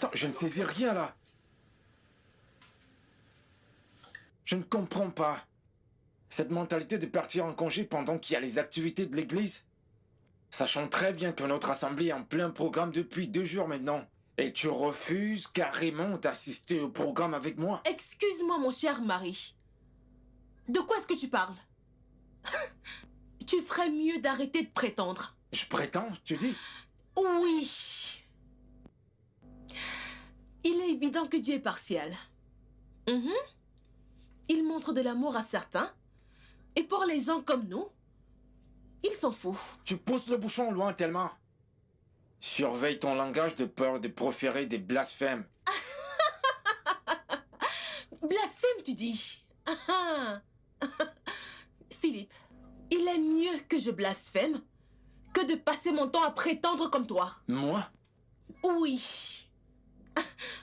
Attends, je ne saisis rien là. Je ne comprends pas. Cette mentalité de partir en congé pendant qu'il y a les activités de l'église. Sachant très bien que notre assemblée est en plein programme depuis 2 jours maintenant. Et tu refuses carrément d'assister au programme avec moi. Excuse-moi, mon cher mari. De quoi est-ce que tu parles? Tu ferais mieux d'arrêter de prétendre. Je prétends, tu dis? Oui. Il est évident que Dieu est partial. Il montre de l'amour à certains. Et pour les gens comme nous, il s'en fout. Tu pousses le bouchon loin tellement. Surveille ton langage de peur de proférer des blasphèmes. Blasphème, tu dis? Philippe, il est mieux que je blasphème que de passer mon temps à prétendre comme toi. Moi? Oui.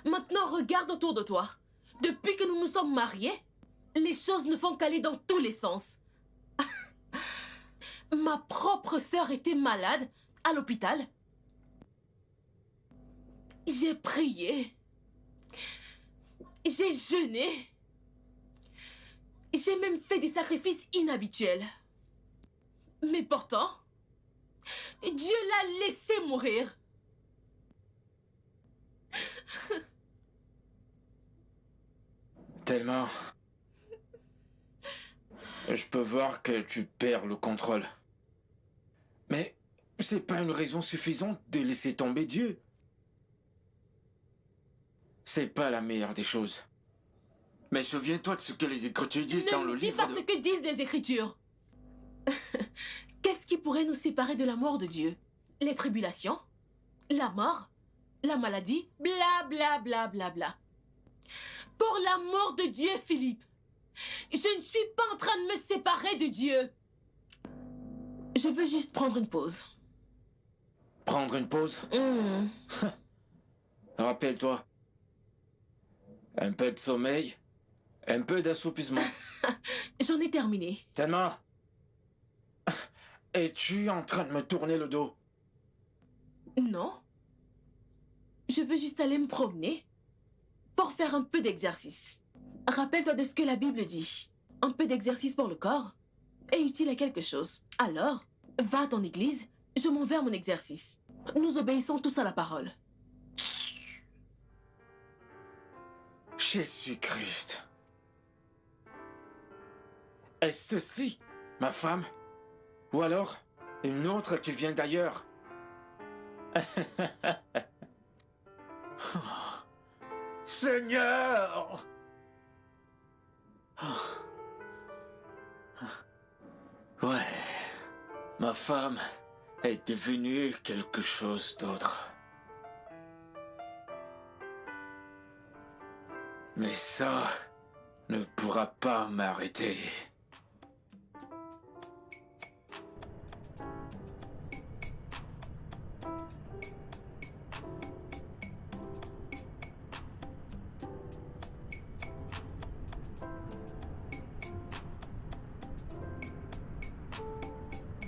Maintenant, regarde autour de toi. Depuis que nous nous sommes mariés, les choses ne font qu'aller dans tous les sens. Ma propre sœur était malade à l'hôpital. J'ai prié. J'ai jeûné. J'ai même fait des sacrifices inhabituels. Mais pourtant, Dieu l'a laissé mourir. Tellement. Je peux voir que tu perds le contrôle. Mais c'est pas une raison suffisante de laisser tomber Dieu. C'est pas la meilleure des choses. Mais souviens-toi de ce que les Écritures disent dans le livre Ne dis pas ce que disent les Écritures. Qu'est-ce qui pourrait nous séparer de l'amour de Dieu? Les tribulations? La mort? La maladie? Bla bla bla bla bla. Pour l'amour de Dieu, Philippe, je ne suis pas en train de me séparer de Dieu. Je veux juste prendre une pause. Prendre une pause? Rappelle-toi. Un peu de sommeil, un peu d'assoupissement. J'en ai terminé. Tellement. Es-tu en train de me tourner le dos? Non. Je veux juste aller me promener pour faire un peu d'exercice. Rappelle-toi de ce que la Bible dit. Un peu d'exercice pour le corps est utile à quelque chose. Alors, va à ton église, je m'en vais à mon exercice. Nous obéissons tous à la parole. Jésus-Christ. Est-ce ceci, ma femme? Ou alors, une autre qui vient d'ailleurs? Seigneur! Ouais, ma femme est devenue quelque chose d'autre. Mais ça ne pourra pas m'arrêter.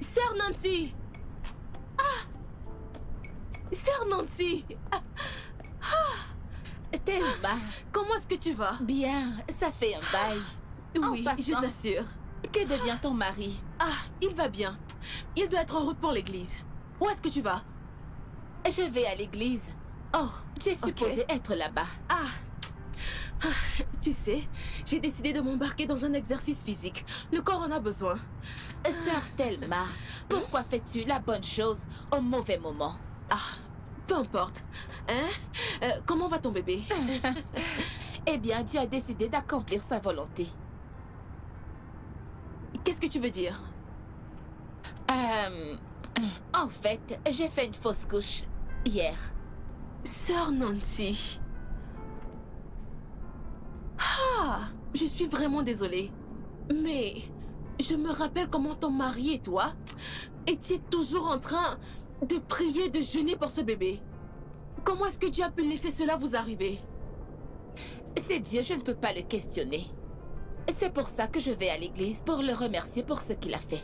Sœur Nancy! Sœur Nancy! Thelma, Comment est-ce que tu vas? bien, ça fait un bail. Oui, passant. je t'assure. Que devient ton mari? Il va bien. Il doit être en route pour l'église. Où est-ce que tu vas? Je vais à l'église. Oh, Tu es supposée être là-bas. Tu sais, j'ai décidé de m'embarquer dans un exercice physique. Le corps en a besoin. Sœur Thelma, pourquoi fais-tu la bonne chose au mauvais moment? Peu importe. Comment va ton bébé? Eh bien, Dieu a décidé d'accomplir sa volonté. Qu'est-ce que tu veux dire? En fait, j'ai fait une fausse couche hier. Sœur Nancy. Je suis vraiment désolée. Mais je me rappelle comment ton mari et toi étiez toujours en train de prier, de jeûner pour ce bébé. Comment est-ce que Dieu a pu laisser cela vous arriver? C'est Dieu, je ne peux pas le questionner. C'est pour ça que je vais à l'église, pour le remercier pour ce qu'il a fait.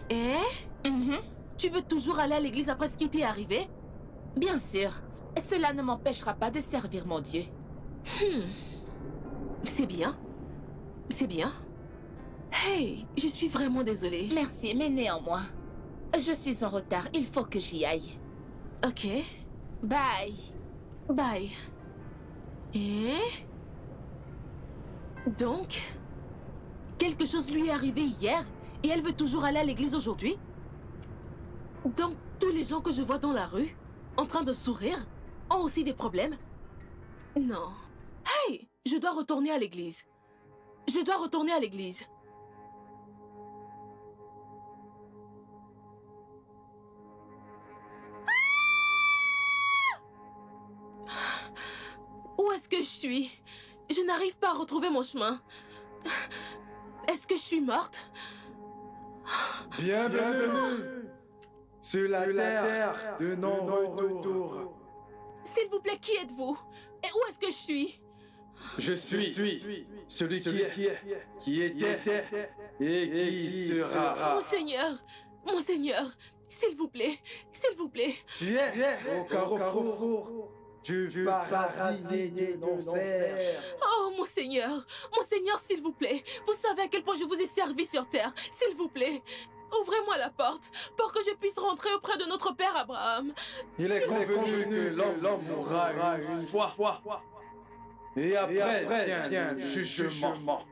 Tu veux toujours aller à l'église après ce qui t'est arrivé? Bien sûr. cela ne m'empêchera pas de servir mon Dieu. C'est bien. C'est bien. Hey, je suis vraiment désolée. Merci, mais néanmoins, je suis en retard. Il faut que j'y aille. Ok. Bye. Bye. Et... Donc, quelque chose lui est arrivé hier et elle veut toujours aller à l'église aujourd'hui? Donc, tous les gens que je vois dans la rue, en train de sourire, ont aussi des problèmes? Non. Hey, je dois retourner à l'église. Je dois retourner à l'église. Où est-ce que je suis? Je n'arrive pas à retrouver mon chemin. Est-ce que je suis morte? Bienvenue sur la terre de non-retour. S'il vous plaît, qui êtes-vous? Et où est-ce que je suis? Je suis celui qui était et qui sera. Mon Seigneur, s'il vous plaît, s'il vous plaît. Tu es au carrefour du paradis et de l'enfer. Oh, mon Seigneur, s'il vous plaît. Vous savez à quel point je vous ai servi sur terre. S'il vous plaît, ouvrez-moi la porte pour que je puisse rentrer auprès de notre père Abraham. Il est convenu que l'homme mourra une fois. Et après vient le jugement.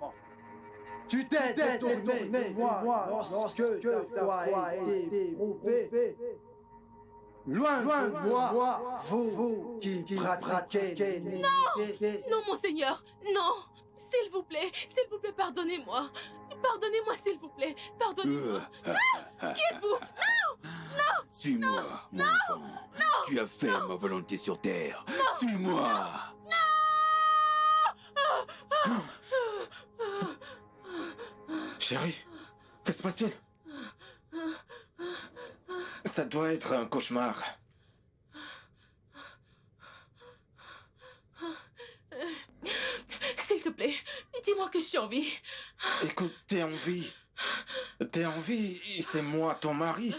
Tu t'es détourné de moi lorsque ta foi a été prouvée. Loin de moi, vous qui pratiquez l'iniquité. Non, mon Seigneur, non. S'il vous plaît, pardonnez-moi. Pardonnez-moi, s'il vous plaît. Pardonnez-moi. Non! Qui êtes-vous? Non! Non! Suis-moi, mon enfant. Non! Tu as fait ma volonté sur terre. Suis-moi. Chérie, que se passe-t-il? Ça doit être un cauchemar. S'il te plaît, dis-moi que je suis en vie. Écoute, t'es en vie. T'es en vie, c'est moi, ton mari.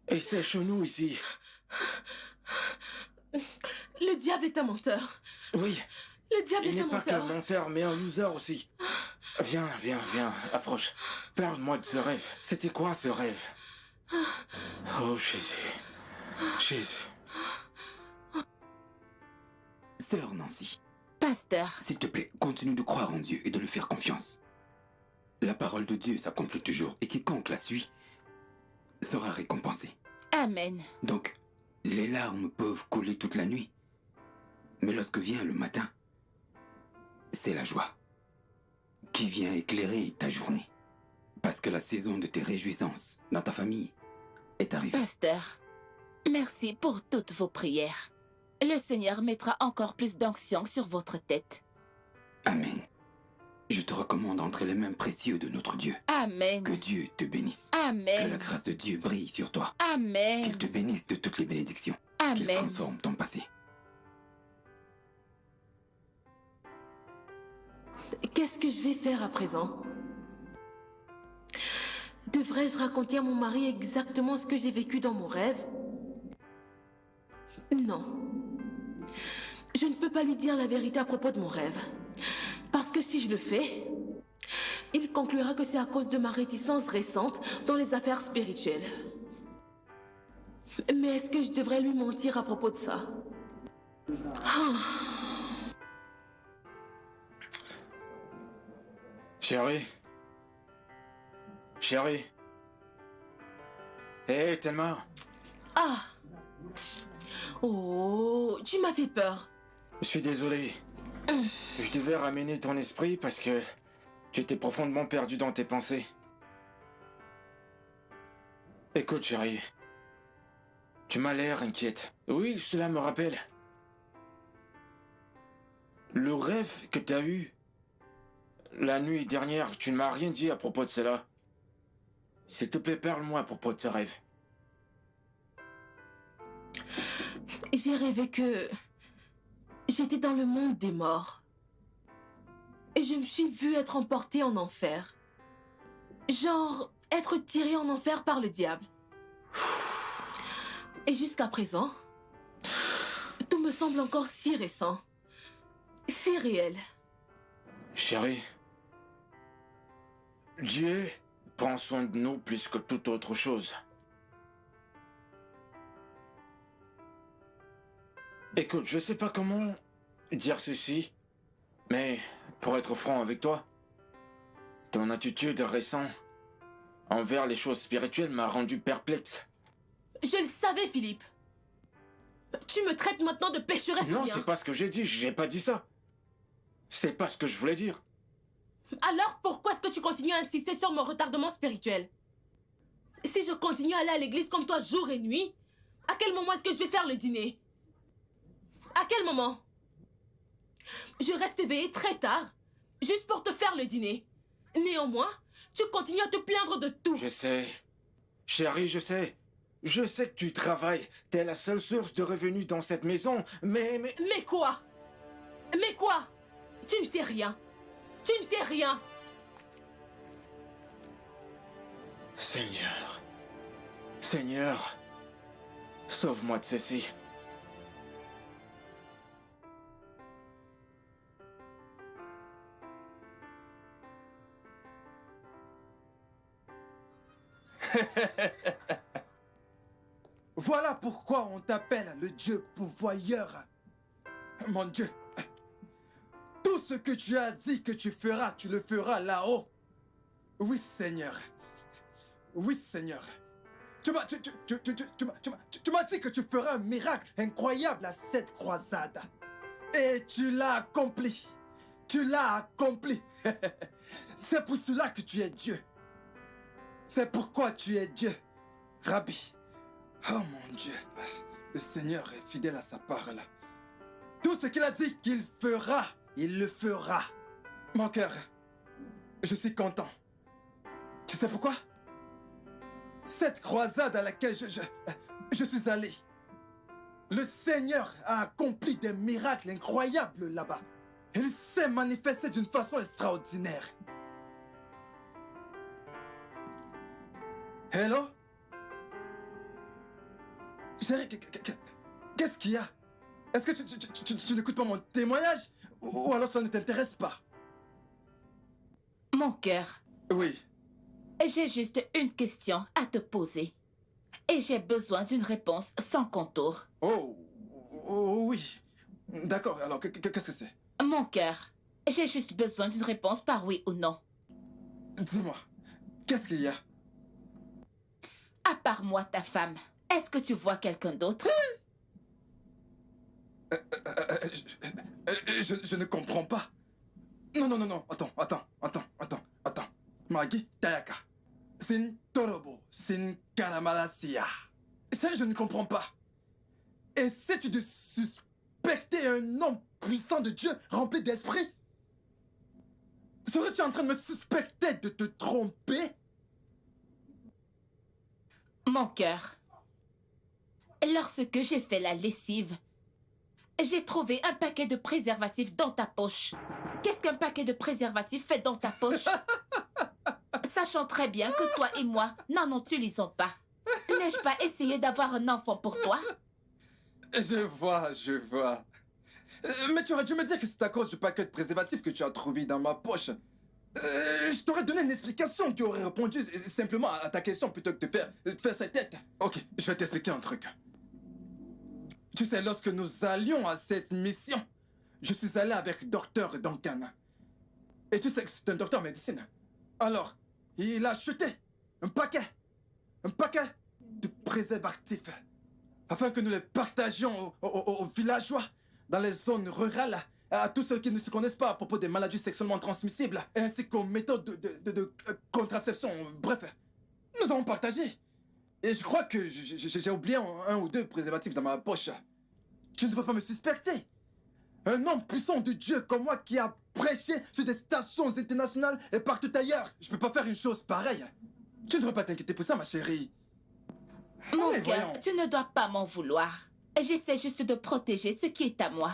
Et c'est chez nous ici. Le diable est un menteur. Oui, Le diable il est un n'est pas menteur. qu'un menteur, mais un loser aussi. Viens, approche. Parle-moi de ce rêve. C'était quoi ce rêve? Oh Jésus. Sœur Nancy, Pasteur, s'il te plaît, continue de croire en Dieu et de lui faire confiance. La parole de Dieu s'accomplit toujours et quiconque la suit sera récompensé. Amen. Donc, les larmes peuvent couler toute la nuit. Mais lorsque vient le matin, c'est la joie qui vient éclairer ta journée. Parce que la saison de tes réjouissances dans ta famille est arrivée. Pasteur, merci pour toutes vos prières. Le Seigneur mettra encore plus d'onction sur votre tête. Amen. Je te recommande entre les mains précieux de notre Dieu. Amen. Que Dieu te bénisse. Que la Amen. grâce de Dieu brille sur toi. Amen. Qu'il te bénisse de toutes les bénédictions. Qu'il Amen. transforme ton passé. Qu'est-ce que je vais faire à présent? Devrais-je raconter à mon mari exactement ce que j'ai vécu dans mon rêve? Non. Je ne peux pas lui dire la vérité à propos de mon rêve. Parce que si je le fais, il conclura que c'est à cause de ma réticence récente dans les affaires spirituelles. Mais est-ce que je devrais lui mentir à propos de ça? Chérie. Hé, Thelma. Ah! Oh, tu m'as fait peur. Je suis désolé. Je devais ramener ton esprit parce que tu étais profondément perdu dans tes pensées. Écoute, chérie. Tu m'as l'air inquiète. Oui, cela me rappelle. Le rêve que tu as eu la nuit dernière, tu ne m'as rien dit à propos de cela. S'il te plaît, parle-moi à propos de ce rêve. J'ai rêvé que j'étais dans le monde des morts. Et je me suis vue être emportée en enfer. Genre, être tirée en enfer par le diable. Et jusqu'à présent, tout me semble encore si récent, si réel. Chérie, Dieu prend soin de nous plus que toute autre chose. Écoute, je sais pas comment dire ceci, mais pour être franc avec toi, ton attitude récente envers les choses spirituelles m'a rendu perplexe. Je le savais, Philippe. Tu me traites maintenant de pécheresse ou Non, bien? c'est pas ce que j'ai pas dit ça. C'est pas ce que je voulais dire. Alors pourquoi est-ce que tu continues à insister sur mon retardement spirituel? Si je continue à aller à l'église comme toi jour et nuit, à quel moment est-ce que je vais faire le dîner? À quel moment? Je reste éveillée très tard, juste pour te faire le dîner. Néanmoins, tu continues à te plaindre de tout. Je sais. Chérie, je sais. Je sais que tu travailles. T'es la seule source de revenus dans cette maison, mais... Mais quoi? Mais quoi? Tu ne sais rien. Tu ne sais rien. Seigneur. Seigneur. Sauve-moi de ceci. Voilà pourquoi on t'appelle le Dieu pourvoyeur. Mon Dieu, tout ce que tu as dit que tu feras, tu le feras là-haut. Oui, Seigneur. Oui, Seigneur. Tu m'as dit que tu feras un miracle incroyable à cette croisade. Et tu l'as accompli. Tu l'as accompli. C'est pour cela que tu es Dieu. C'est pourquoi tu es Dieu, Rabbi. Oh mon Dieu, le Seigneur est fidèle à sa parole. Tout ce qu'il a dit qu'il fera, il le fera. Mon cœur, je suis content. Tu sais pourquoi? Cette croisade à laquelle je suis allé, le Seigneur a accompli des miracles incroyables là-bas. Il s'est manifesté d'une façon extraordinaire. Hello? Chérie, qu'est-ce qu'il y a? Est-ce que tu n'écoutes pas mon témoignage? Ou alors ça ne t'intéresse pas? Mon cœur, Oui. j'ai juste une question à te poser. Et j'ai besoin d'une réponse sans contour. Oh, oui. D'accord, alors qu'est-ce que c'est? Mon cœur, j'ai juste besoin d'une réponse par oui ou non. Dis-moi, qu'est-ce qu'il y a? À part moi, ta femme, est-ce que tu vois quelqu'un d'autre? Je ne comprends pas. Non. Attends. Magi Tayaka. Sin Torobo. Sin Karamalasia. Sérieux, je ne comprends pas. Essaies-tu de suspecter un homme puissant de Dieu rempli d'esprit? Serais-tu en train de me suspecter de te tromper? Mon cœur, lorsque j'ai fait la lessive, j'ai trouvé un paquet de préservatifs dans ta poche. Qu'est-ce qu'un paquet de préservatifs fait dans ta poche? Sachant très bien que toi et moi n'en utilisons pas. N'ai-je pas essayé d'avoir un enfant pour toi? Je vois. Mais tu aurais dû me dire que c'est à cause du paquet de préservatifs que tu as trouvé dans ma poche. Je t'aurais donné une explication qui aurait répondu simplement à ta question plutôt que de faire cette tête. Ok, je vais t'expliquer un truc. Tu sais, lorsque nous allions à cette mission, je suis allé avec Docteur Duncan. Et tu sais que c'est un docteur en médecine. Alors, il a acheté un paquet de préservatifs afin que nous les partagions aux villageois dans les zones rurales, à tous ceux qui ne se connaissent pas à propos des maladies sexuellement transmissibles, ainsi qu'aux méthodes de contraception. Bref, nous avons partagé. Et je crois que j'ai oublié un ou deux préservatifs dans ma poche. Tu ne peux pas me suspecter. Un homme puissant de Dieu comme moi qui a prêché sur des stations internationales et partout ailleurs. Je peux pas faire une chose pareille. Tu ne devrais pas t'inquiéter pour ça, ma chérie. Mon Allez, cœur, voyons. tu ne dois pas m'en vouloir. J'essaie juste de protéger ce qui est à moi.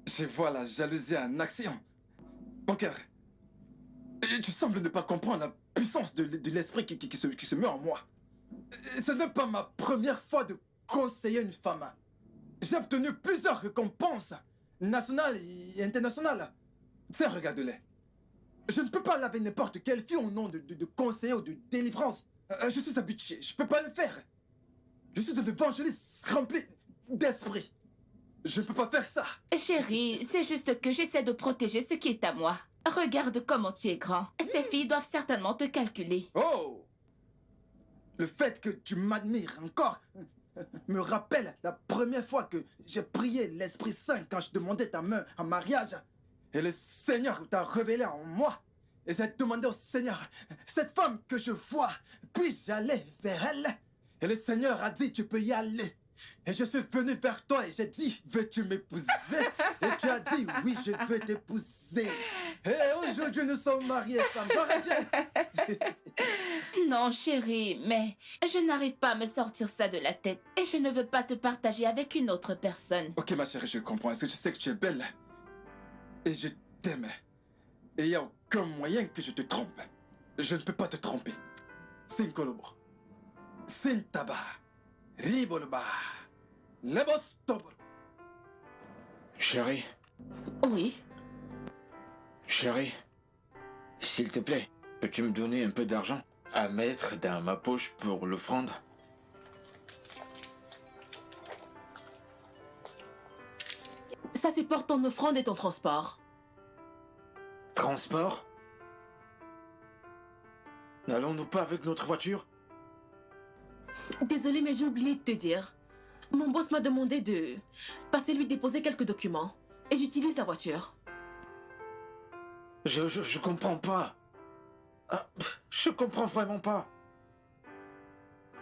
Je vois la jalousie en action. Mon cœur, tu sembles ne pas comprendre la puissance de l'esprit qui se met en moi. Ce n'est pas ma première fois de conseiller une femme. J'ai obtenu plusieurs récompenses, nationales et internationales. Tiens, regarde-les. Je ne peux pas laver n'importe quelle fille au nom de conseiller ou de délivrance. Je suis habitué, je peux pas le faire. Je suis un évangéliste rempli d'esprit. Je ne peux pas faire ça. Chérie, c'est juste que j'essaie de protéger ce qui est à moi. Regarde comment tu es grand. Ces filles doivent certainement te calculer. Oh! Le fait que tu m'admires encore me rappelle la première fois que j'ai prié l'Esprit Saint quand je demandais ta main en mariage. Et le Seigneur t'a révélé en moi. Et j'ai demandé au Seigneur, cette femme que je vois, puis-je aller vers elle? Et le Seigneur a dit, tu peux y aller. Et je suis venu vers toi et j'ai dit, veux-tu m'épouser? Et tu as dit, oui, je veux t'épouser. Et aujourd'hui, nous sommes mariés, femme. Gloire à Dieu. Non, chérie, mais je n'arrive pas à me sortir ça de la tête. Et je ne veux pas te partager avec une autre personne. Ok, ma chérie, je comprends. Est-ce que je sais que tu es belle? Et je t'aime. Et il n'y a aucun moyen que je te trompe. Je ne peux pas te tromper. Sin kolobo. Sin taba. Ribolba. Lebos tobro. Chérie, Oui. chérie, s'il te plaît, peux-tu me donner un peu d'argent à mettre dans ma poche pour l'offrande? Ça, c'est pour ton offrande et ton transport. Transport? N'allons-nous pas avec notre voiture? Désolée, mais j'ai oublié de te dire. Mon boss m'a demandé de passer lui déposer quelques documents. Et j'utilise la voiture. Je comprends pas. Ah, je comprends vraiment pas.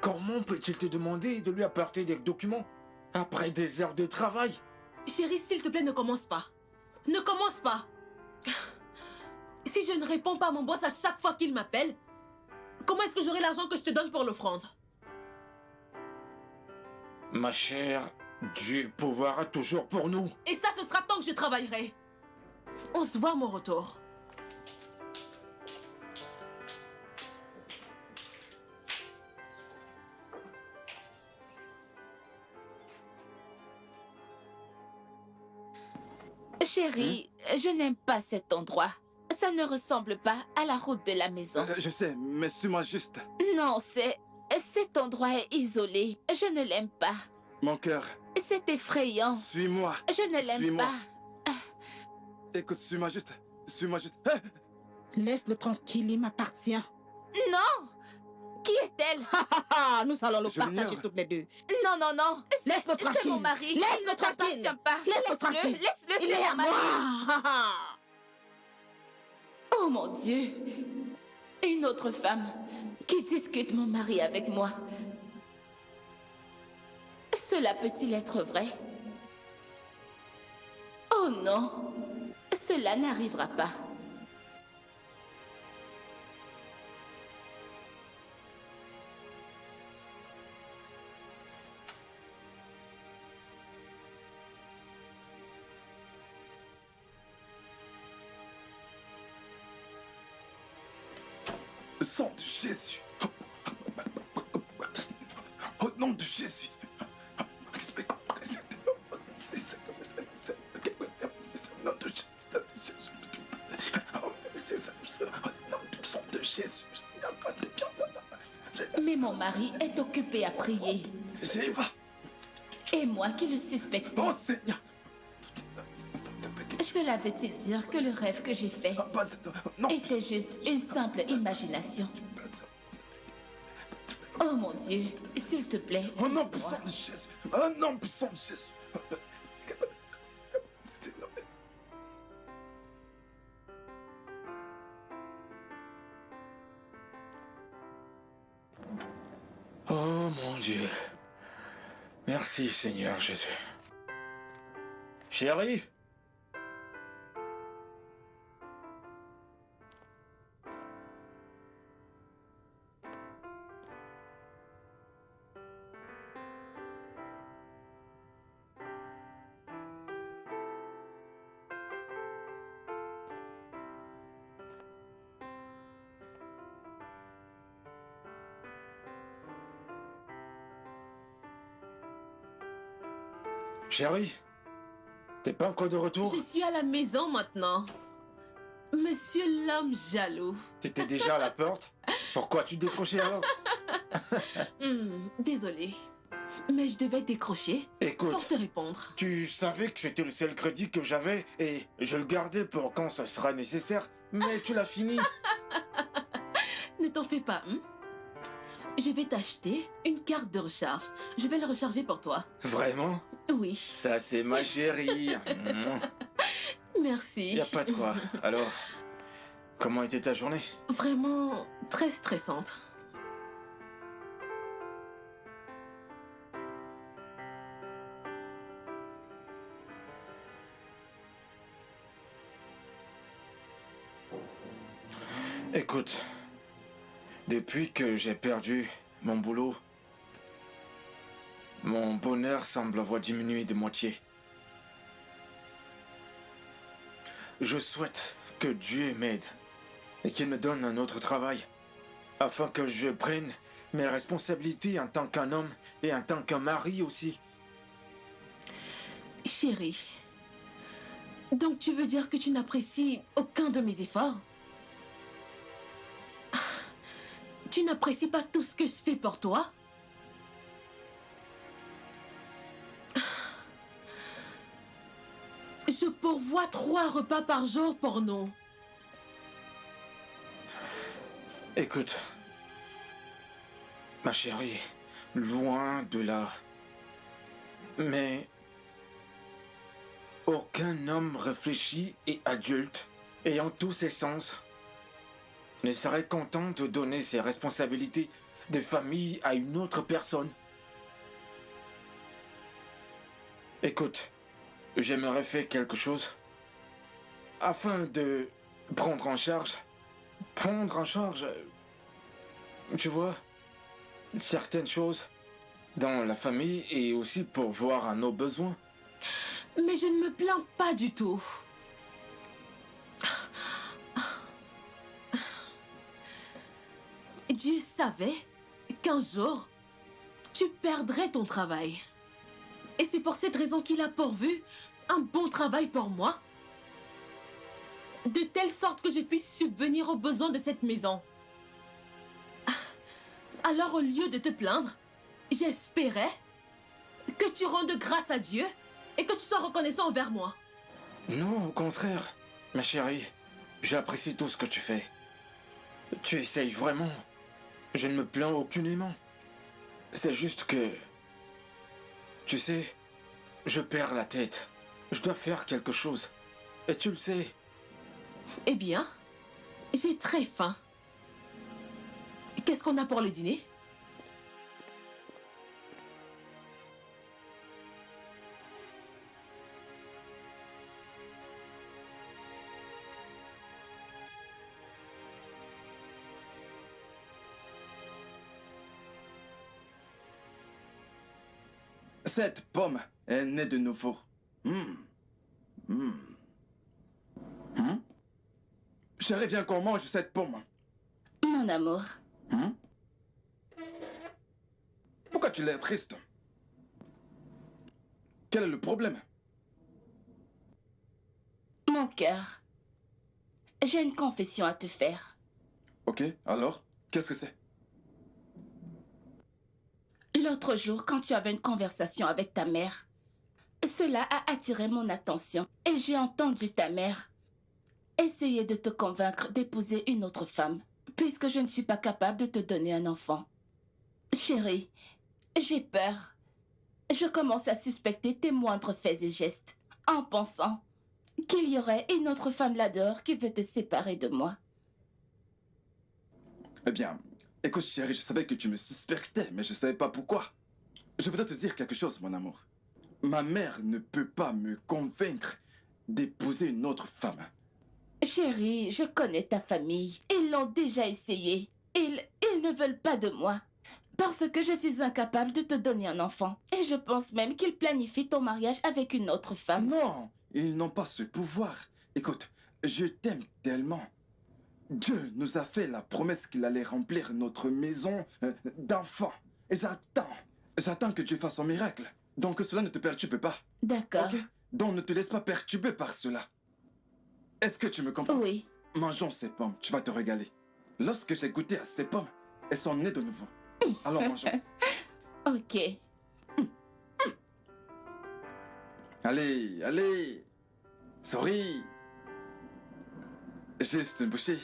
Comment peut-il te demander de lui apporter des documents après des heures de travail? Chérie, s'il te plaît, ne commence pas. Ne commence pas. Si je ne réponds pas à mon boss à chaque fois qu'il m'appelle, comment est-ce que j'aurai l'argent que je te donne pour l'offrande? Ma chère, Dieu pourvoira toujours pour nous. Et ça, ce sera tant que je travaillerai. On se voit à mon retour. Chérie, je n'aime pas cet endroit. Ça ne ressemble pas à la route de la maison. Je sais, mais suis-moi juste. Non, cet endroit est isolé. Je ne l'aime pas. Mon cœur, C'est effrayant. suis-moi. Je ne l'aime Suis-moi. pas. Écoute, suis-moi juste. Suis-moi juste. Laisse-le tranquille, il m'appartient. Non! Qui est-elle? Nous allons le Je partager l'ignore. toutes les deux. Non, non, non. Laisse-le C'est tranquille. mon mari. Laisse-le Il ne tranquille. t'appartient pas. Laisse-le tranquille. Laisse-le, Il c'est est à mon mari. moi. Oh mon Dieu! Une autre femme qui discute mon mari avec moi. Cela peut-il être vrai? Oh non! Cela n'arrivera pas. Le sang de Jésus. Au nom de Jésus. Mais mon mari est occupé à prier. Jéhovah. Et moi qui le suspectais. Oh Seigneur. Cela veut-il dire que le rêve que j'ai fait Non. était juste une simple imagination? Oh mon Dieu, s'il te plaît. Au nom aide-moi. puissant de Jésus. Au nom puissant de Jésus. Oh mon Dieu. Merci Seigneur Jésus. Chérie? Chérie, t'es pas encore de retour? Je suis à la maison maintenant. Monsieur l'homme jaloux. T'étais déjà à la porte? Pourquoi tu décrochais alors? Désolée. Mais je devais décrocher Écoute, pour te répondre. tu savais que c'était le seul crédit que j'avais et je le gardais pour quand ce sera nécessaire, mais tu l'as fini. Ne t'en fais pas, Je vais t'acheter une carte de recharge. Je vais la recharger pour toi. Vraiment? Oui, Ça, c'est ma chérie. merci. Y a pas de quoi. Alors, comment était ta journée? Vraiment très stressante. Écoute, depuis que j'ai perdu mon boulot, mon bonheur semble avoir diminué de moitié. Je souhaite que Dieu m'aide et qu'il me donne un autre travail, afin que je prenne mes responsabilités en tant qu'un homme et en tant qu'un mari aussi. Chérie, donc tu veux dire que tu n'apprécies aucun de mes efforts? Tu n'apprécies pas tout ce que je fais pour toi? Je pourvois 3 repas par jour pour nous. Écoute, ma chérie, loin de là. Mais aucun homme réfléchi et adulte, ayant tous ses sens, ne serait content de donner ses responsabilités de famille à une autre personne. Écoute, j'aimerais faire quelque chose afin de prendre en charge, tu vois, certaines choses dans la famille et aussi pour voir à nos besoins. Mais je ne me plains pas du tout. Dieu savait qu'un jour, tu perdrais ton travail. Et c'est pour cette raison qu'il a pourvu un bon travail pour moi. De telle sorte que je puisse subvenir aux besoins de cette maison. Alors au lieu de te plaindre, j'espérais que tu rendes grâce à Dieu et que tu sois reconnaissant envers moi. Non, au contraire, ma chérie, j'apprécie tout ce que tu fais. Tu essayes vraiment. Je ne me plains aucunement. C'est juste que... Tu sais, je perds la tête. Je dois faire quelque chose. Et tu le sais. Eh bien, j'ai très faim. Qu'est-ce qu'on a pour le dîner? Cette pomme est née de nouveau. Chérie, viens qu'on mange cette pomme. Mon amour, Pourquoi tu l'es triste? Quel est le problème? mon cœur, j'ai une confession à te faire. Ok, alors, qu'est-ce que c'est? L'autre jour, quand tu avais une conversation avec ta mère, cela a attiré mon attention et j'ai entendu ta mère essayer de te convaincre d'épouser une autre femme, puisque je ne suis pas capable de te donner un enfant. Chérie, j'ai peur. Je commence à suspecter tes moindres faits et gestes, en pensant qu'il y aurait une autre femme là-dehors qui veut te séparer de moi. Eh bien, écoute chérie, je savais que tu me suspectais, mais je ne savais pas pourquoi. Je voudrais te dire quelque chose, mon amour. Ma mère ne peut pas me convaincre d'épouser une autre femme. Chérie, je connais ta famille. Ils l'ont déjà essayé. Ils ne veulent pas de moi. Parce que je suis incapable de te donner un enfant. Et je pense même qu'ils planifient ton mariage avec une autre femme. Non, ils n'ont pas ce pouvoir. Écoute, je t'aime tellement. Dieu nous a fait la promesse qu'il allait remplir notre maison d'enfants. Et j'attends que Dieu fasse son miracle. Donc que cela ne te perturbe pas. D'accord. Ok? Donc ne te laisse pas perturber par cela. Est-ce que tu me comprends? Oui. Mangeons ces pommes, tu vas te régaler. Lorsque j'ai goûté à ces pommes, elles sont nées de nouveau. Alors mangeons. Ok. Allez, allez. Souris. Juste une bouchée.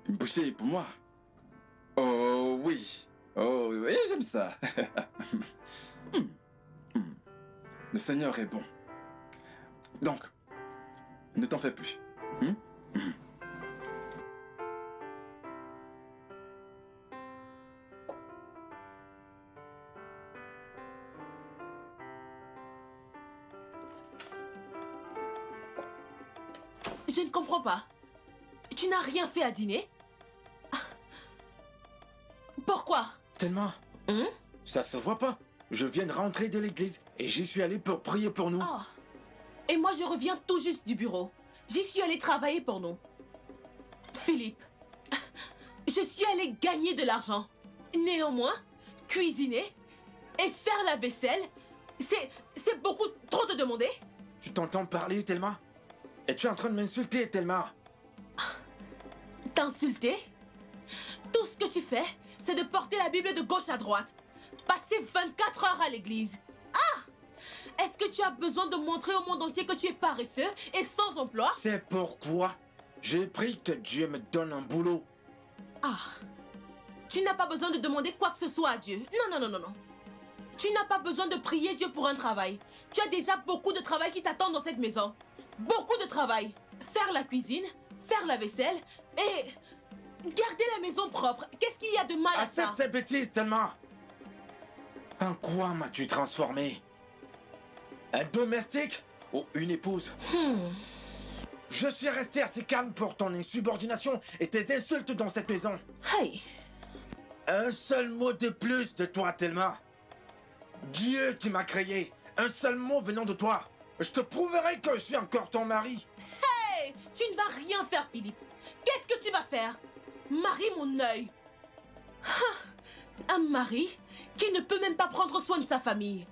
Une bouchée pour moi. Oh oui. Oh oui, j'aime ça. Le Seigneur est bon. Donc, ne t'en fais plus. Je ne comprends pas. Tu n'as rien fait à dîner? Pourquoi? Tellement. Hein? Ça se voit pas. Je viens de rentrer de l'église et j'y suis allé pour prier pour nous. Oh. Et moi, je reviens tout juste du bureau. J'y suis allé travailler pour nous. Philippe, je suis allé gagner de l'argent. Néanmoins, cuisiner et faire la vaisselle, c'est beaucoup trop te demander. Tu t'entends parler, Thelma? Et tu es en train de m'insulter, Thelma? T'insulter? Tout ce que tu fais, c'est de porter la Bible de gauche à droite. Passer 24 heures à l'église. Ah! Est-ce que tu as besoin de montrer au monde entier que tu es paresseux et sans emploi? C'est pourquoi j'ai pris que Dieu me donne un boulot. Ah! Tu n'as pas besoin de demander quoi que ce soit à Dieu. Non, non, non, non, non. Tu n'as pas besoin de prier Dieu pour un travail. Tu as déjà beaucoup de travail qui t'attend dans cette maison. Beaucoup de travail. Faire la cuisine, faire la vaisselle et garder la maison propre. Qu'est-ce qu'il y a de mal à ça? Accepte ces bêtises, Thelma. En quoi m'as-tu transformé? Un domestique ou une épouse? Je suis resté assez calme pour ton insubordination et tes insultes dans cette maison. Hey! Un seul mot de plus de toi, Thelma. Dieu qui m'a créé. Un seul mot venant de toi. Je te prouverai que je suis encore ton mari. Hey! Tu ne vas rien faire, Philippe. Qu'est-ce que tu vas faire? Marie mon œil. Un mari qui ne peut même pas prendre soin de sa famille.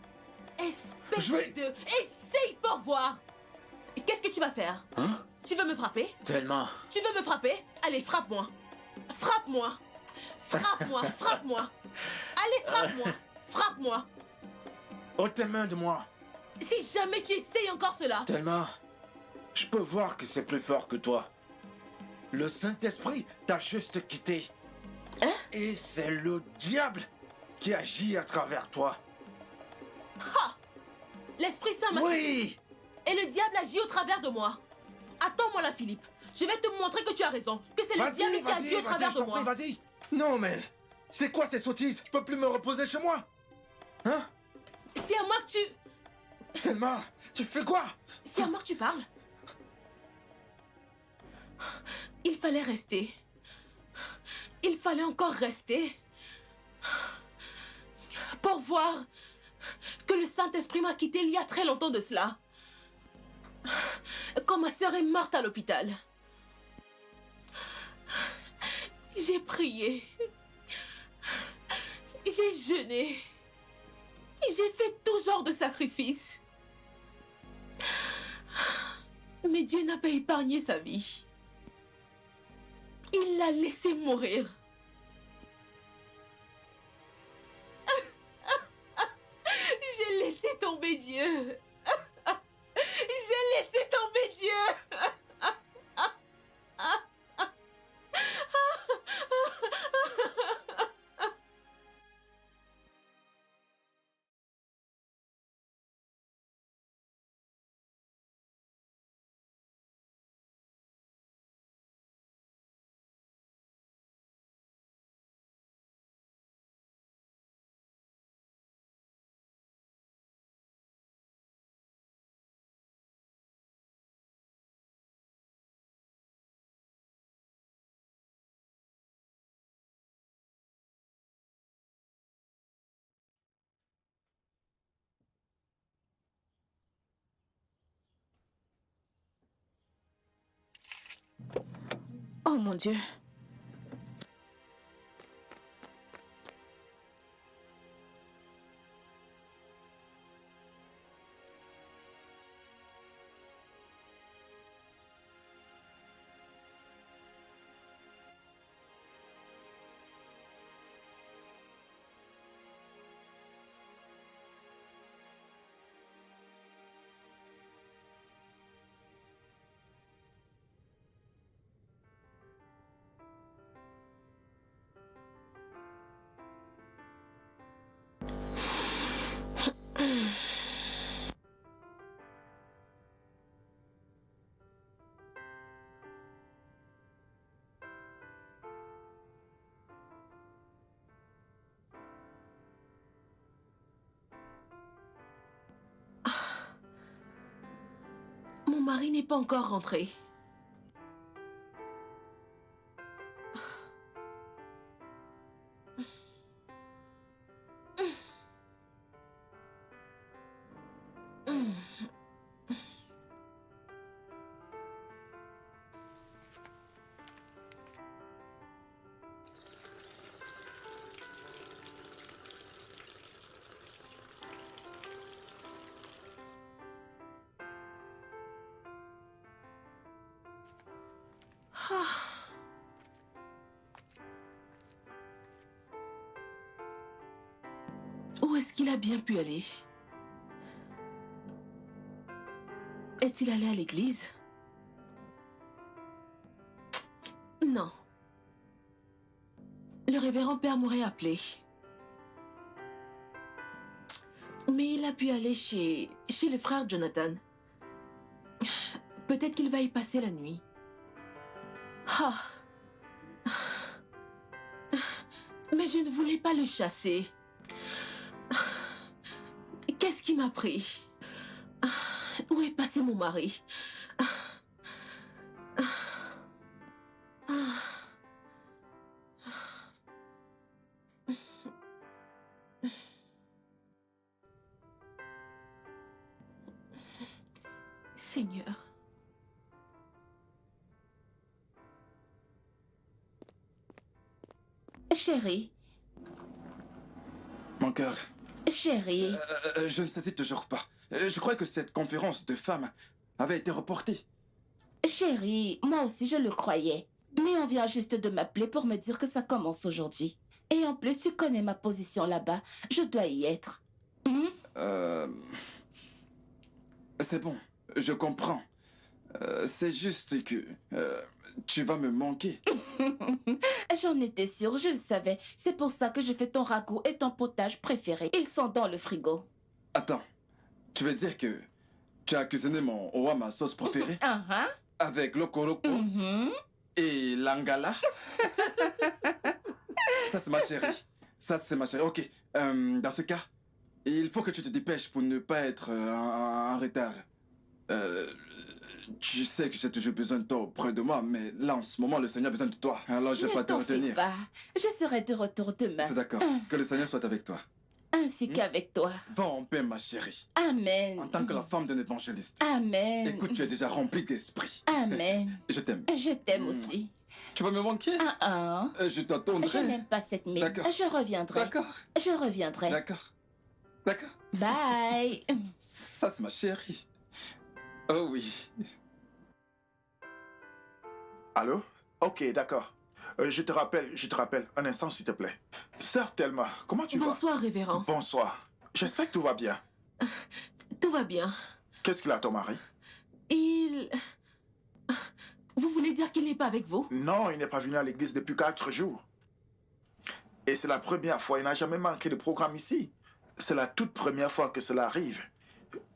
Espèce Je vais- de... Essaye pour voir. Qu'est-ce que tu vas faire? Hein? Tu veux me frapper? Thelma. Tu veux me frapper? Allez, frappe-moi. Frappe-moi. Frappe-moi, frappe-moi. Allez, frappe-moi. Frappe-moi. Ôte tes mains de moi. Si jamais tu essayes encore cela. Thelma, je peux voir que c'est plus fort que toi. Le Saint-Esprit t'a juste quitté. Hein? Et c'est le diable qui agit à travers toi. L'Esprit Saint m'a... Oui! Et le diable agit au travers de moi. Attends-moi là, Philippe. Je vais te montrer que tu as raison. Que c'est le diable qui agit au travers je de t'en moi. prie, vas-y. Non, mais c'est quoi ces sottises? Je peux plus me reposer chez moi. Hein? C'est à moi que tu... Thelma, tu fais quoi? C'est à moi que tu parles. Il fallait rester. Il fallait encore rester. Pour voir que le Saint-Esprit m'a quitté il y a très longtemps de cela. Quand ma sœur est morte à l'hôpital. J'ai prié. J'ai jeûné. J'ai fait tout genre de sacrifices. Mais Dieu n'a pas épargné sa vie. Il l'a laissé mourir. J'ai laissé tomber Dieu. J'ai laissé tomber Dieu. Oh mon Dieu. mari n'est pas encore rentré. Où est-ce qu'il a bien pu aller? Est-il allé à l'église? Non. Le révérend père m'aurait appelé. Mais il a pu aller chez le frère Jonathan. Peut-être qu'il va y passer la nuit. Ah. Mais je ne voulais pas le chasser. Qu'est-ce qui m'a pris? Où est passé mon mari? Seigneur. Chérie, Mon cœur, chérie. je ne saisis toujours pas. Je crois que cette conférence de femmes avait été reportée. Chérie, moi aussi je le croyais. Mais on vient juste de m'appeler pour me dire que ça commence aujourd'hui. Et en plus, tu connais ma position là-bas. Je dois y être. C'est bon, je comprends. C'est juste que tu vas me manquer. J'en étais sûre, je le savais. C'est pour ça que je fais ton ragoût et ton potage préféré. Ils sont dans le frigo. Attends, tu veux dire que tu as cuisiné mon owa, ma sauce préférée, avec l'okoroko et l'angala? Ça, c'est ma chérie. Ça, c'est ma chérie. Ok, dans ce cas, il faut que tu te dépêches pour ne pas être en retard. Tu sais que j'ai toujours besoin de toi auprès de moi, mais là, en ce moment, le Seigneur a besoin de toi. Alors, je vais pas te retenir. Pas. Je serai de retour demain. C'est d'accord. Que le Seigneur soit avec toi. Ainsi qu'avec toi. Va en paix, ma chérie. Amen. En tant que la femme d'un évangéliste. Amen. Écoute, tu es déjà remplie d'esprit. Amen. Je t'aime. Je t'aime aussi. Tu vas me manquer? Je Je t'attendrai. n'aime pas cette mine. D'accord. Je reviendrai. D'accord. Je reviendrai. D'accord. D'accord. Bye. Ça, c'est ma chérie. Oh oui. Allô? Ok, d'accord. Je te rappelle. Un instant, s'il te plaît. Sœur Thelma, comment tu vas? Bonsoir, révérend. Bonsoir. J'espère que tout va bien. Tout va bien. Qu'est-ce qu'il a, ton mari? Vous voulez dire qu'il n'est pas avec vous? Non, il n'est pas venu à l'église depuis 4 jours. Et c'est la première fois, il n'a jamais manqué de programme ici. C'est la toute première fois que cela arrive.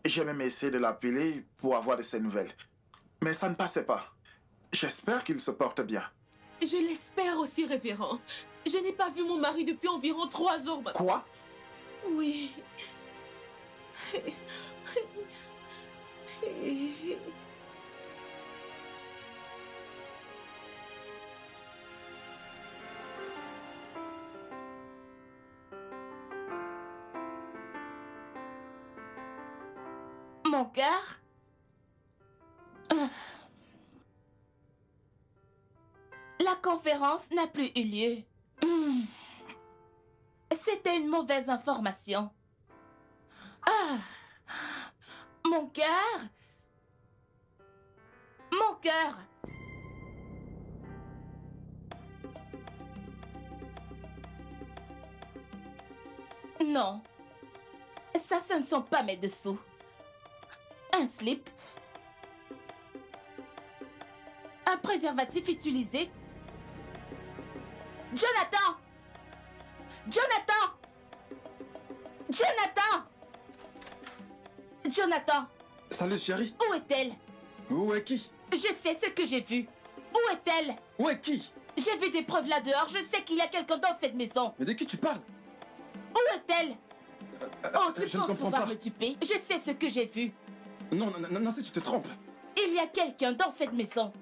J'ai même essayé de l'appeler pour avoir de ses nouvelles. Mais ça ne passait pas. J'espère qu'il se porte bien. Je l'espère aussi, révérend. Je n'ai pas vu mon mari depuis environ 3 heures maintenant. Quoi? Oui. Mon cœur? La conférence n'a plus eu lieu. C'était une mauvaise information. Mon cœur? Mon cœur? Non. Ça, ce ne sont pas mes dessous. Un slip? Un préservatif utilisé? Jonathan! Jonathan! Jonathan! Jonathan! Salut, chérie. Où est-elle? Où est qui? Je sais ce que j'ai vu. Où est-elle? Où est qui? J'ai vu des preuves là dehors. Je sais qu'il y a quelqu'un dans cette maison. Mais de qui tu parles? Où est-elle? Oh, tu je ne penses comprends pouvoir pas. me duper? Je sais ce que j'ai vu. Non, si tu te trompes. Il y a quelqu'un dans cette maison.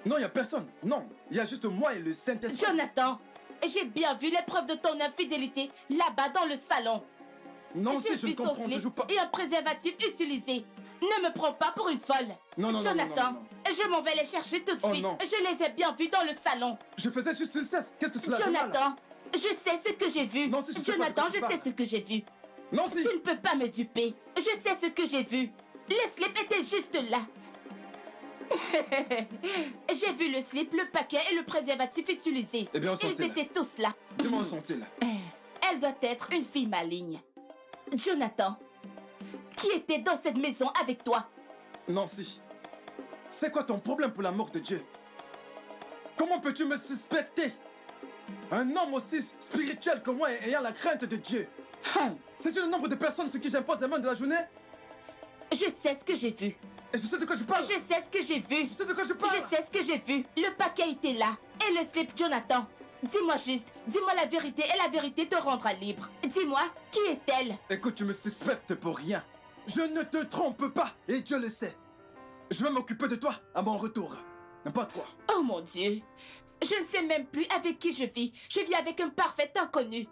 Non, il n'y a personne. Non, il y a juste moi et le Saint-Esprit. Jonathan, j'ai bien vu les preuves de ton infidélité là-bas dans le salon. Non, J'ai si, je vu ne son comprends slip toujours pas. et un préservatif utilisé. Ne me prends pas pour une folle. Non, non, non, Jonathan, non, non, non. je m'en vais les chercher tout de Oh suite. non. Je les ai bien vus dans le salon. Je faisais juste une cesse. Qu'est-ce que cela fait mal? Jonathan, je sais ce que j'ai vu. Non, si, je sais pas de Jonathan, quoi tu je sais parles. ce que j'ai vu. Non, si. Tu ne peux pas me duper. Je sais ce que j'ai vu. Le slip était juste là. J'ai vu le slip, le paquet et le préservatif utilisé. Eh bien, où Ils sont-ils? étaient tous là. Dis-moi où sont-ils? Elle doit être une fille maligne. Jonathan, qui était dans cette maison avec toi? Nancy, c'est quoi ton problème pour l'amour de Dieu? Comment peux-tu me suspecter? Un homme aussi spirituel que moi et ayant la crainte de Dieu. C'est le nombre de personnes sur qui j'impose la main de la journée? Je sais ce que j'ai vu. Et je sais de quoi je parle. Je sais ce que j'ai vu. Je sais de quoi je parle. Je sais ce que j'ai vu. Le paquet était là. Et le slip, Jonathan. Dis-moi juste. Dis-moi la vérité et la vérité te rendra libre. Dis-moi, qui est-elle? Écoute, tu me suspectes pour rien. Je ne te trompe pas et Dieu le sait. Je vais m'occuper de toi à mon retour. N'importe quoi. Oh mon Dieu. Je ne sais même plus avec qui je vis. Je vis avec un parfait inconnu.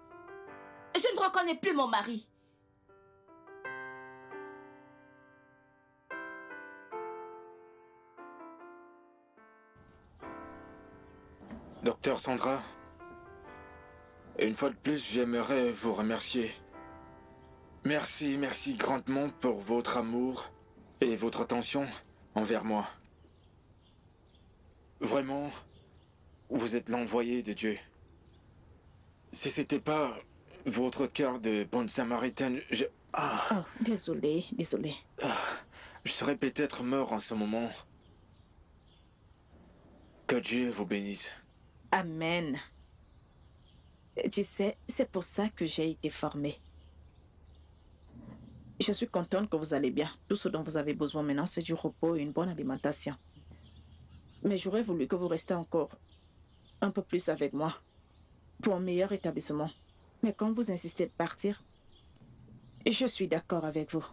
Je ne reconnais plus mon mari. Docteur Sandra, une fois de plus, j'aimerais vous remercier. Merci grandement pour votre amour et votre attention envers moi. Vraiment, vous êtes l'envoyé de Dieu. Si c'était pas votre cœur de bonne samaritaine, Oh, désolé. je serais peut-être mort en ce moment. Que Dieu vous bénisse. Amen. Tu sais, c'est pour ça que j'ai été formée. Je suis contente que vous allez bien. Tout ce dont vous avez besoin maintenant, c'est du repos et une bonne alimentation. Mais j'aurais voulu que vous restiez encore un peu plus avec moi pour un meilleur établissement. Mais quand vous insistez de partir, je suis d'accord avec vous.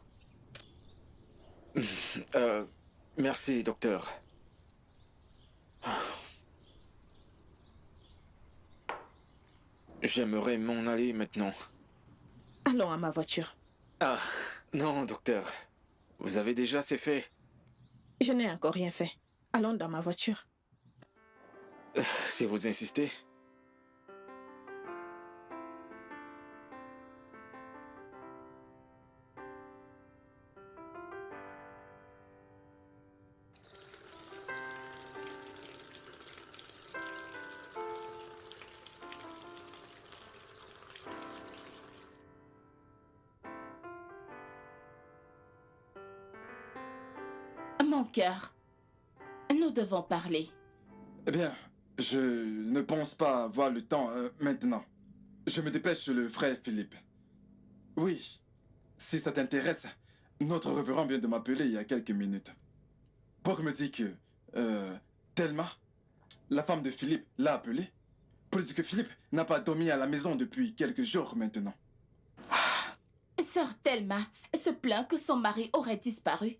Merci, docteur. J'aimerais m'en aller maintenant. Allons à ma voiture. Ah, non, docteur. Vous avez déjà assez fait. Je n'ai encore rien fait. Allons dans ma voiture. Si vous insistez. Mon cœur, nous devons parler. Eh bien, je ne pense pas avoir le temps maintenant. Je me dépêche sur le frère Philippe. Oui, si ça t'intéresse, notre révérend vient de m'appeler il y a quelques minutes. Pour me dire que Thelma, la femme de Philippe, l'a appelé. Pour dire que Philippe n'a pas dormi à la maison depuis quelques jours maintenant. Sœur Thelma se plaint que son mari aurait disparu.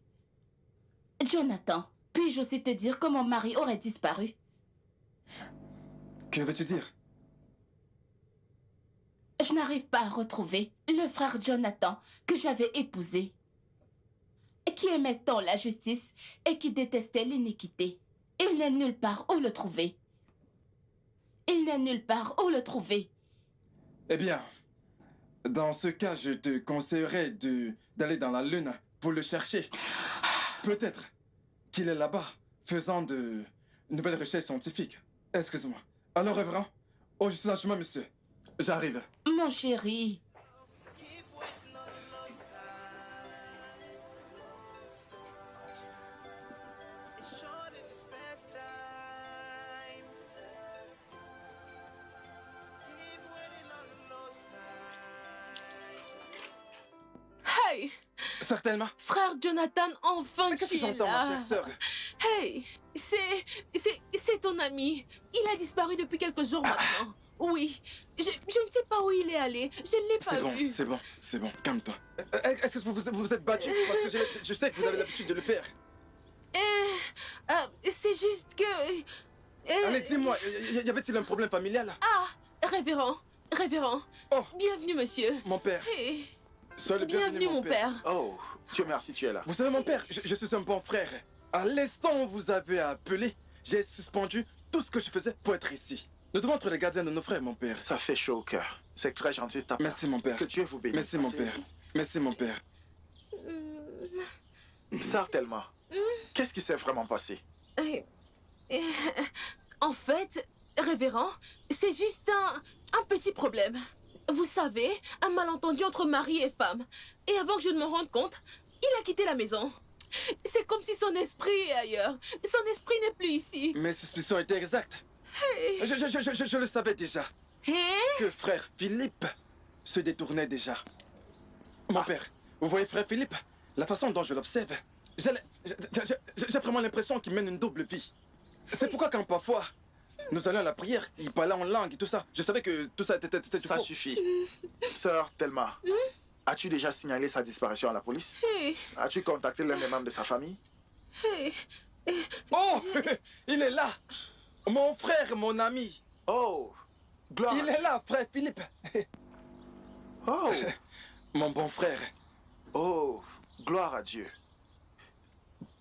Jonathan, puis-je aussi te dire que mon mari aurait disparu? Que veux-tu dire? Je n'arrive pas à retrouver le frère Jonathan que j'avais épousé, qui aimait tant la justice et qui détestait l'iniquité. Il n'est nulle part où le trouver. Il n'est nulle part où le trouver. Eh bien, dans ce cas, je te conseillerais d'aller dans la lune pour le chercher. Peut-être qu'il est là-bas, faisant de nouvelles recherches scientifiques. Excuse-moi. Alors, révérend? Oh, je suis en chemin, monsieur. J'arrive. Mon chéri. Hey, Certainement. frère Jonathan, enfin Mais qu'est-ce tu que es j'entends, ma là. chère sœur? Hey, c'est ton ami. Il a disparu depuis quelques jours maintenant. Oui, je ne sais pas où il est allé. Je ne l'ai pas vu. C'est bon, calme-toi. Est-ce que vous êtes battu? Parce que je sais que vous avez l'habitude de le faire. C'est juste que... Allez, dis-moi, y avait-il un problème familial? Révérend, Oh, bienvenue, monsieur. mon père. Eh, Sois le bienvenu, bienvenue, mon père. Oh, Dieu merci, tu es là. Vous savez, mon père, je suis un bon frère. À l'instant où vous avez appelé, j'ai suspendu tout ce que je faisais pour être ici. Nous devons être les gardiens de nos frères, mon père. Ça fait chaud au cœur. C'est très gentil de ta part. Merci, mon père. Que Dieu vous bénisse. Merci, mon père. Merci, mon père. Sœur Thelma, qu'est-ce qui s'est vraiment passé? En fait, révérend, c'est juste un petit problème. Vous savez, un malentendu entre mari et femme. Et avant que je ne m'en rende compte, il a quitté la maison. C'est comme si son esprit est ailleurs. Son esprit n'est plus ici. Mes suspicions étaient exactes. Je le savais déjà. Que frère Philippe se détournait déjà. Mon père, vous voyez frère Philippe, la façon dont je l'observe, j'ai vraiment l'impression qu'il mène une double vie. C'est pourquoi quand parfois nous allons à la prière, il parlait en langue et tout ça, je savais que tout ça était du Ça faux. suffit. Sœur Thelma, as-tu déjà signalé sa disparition à la police? As-tu contacté l'un des membres de sa famille? Oh, il est là. Mon frère, mon ami. Oh, gloire. Il est là, frère Philippe. Oh, Mon bon frère. oh, gloire à Dieu.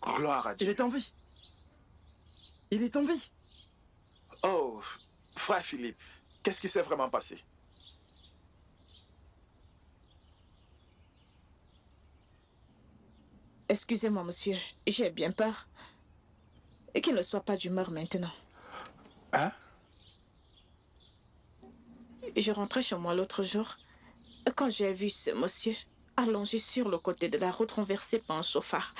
Gloire à Il Dieu. est en vie. Il est en vie. Oh, frère Philippe, qu'est-ce qui s'est vraiment passé? Excusez-moi, monsieur. J'ai bien peur. Et qu'il ne soit pas d'humeur maintenant. Hein? Je rentrais chez moi l'autre jour quand j'ai vu ce monsieur allongé sur le côté de la route renversé par un chauffard.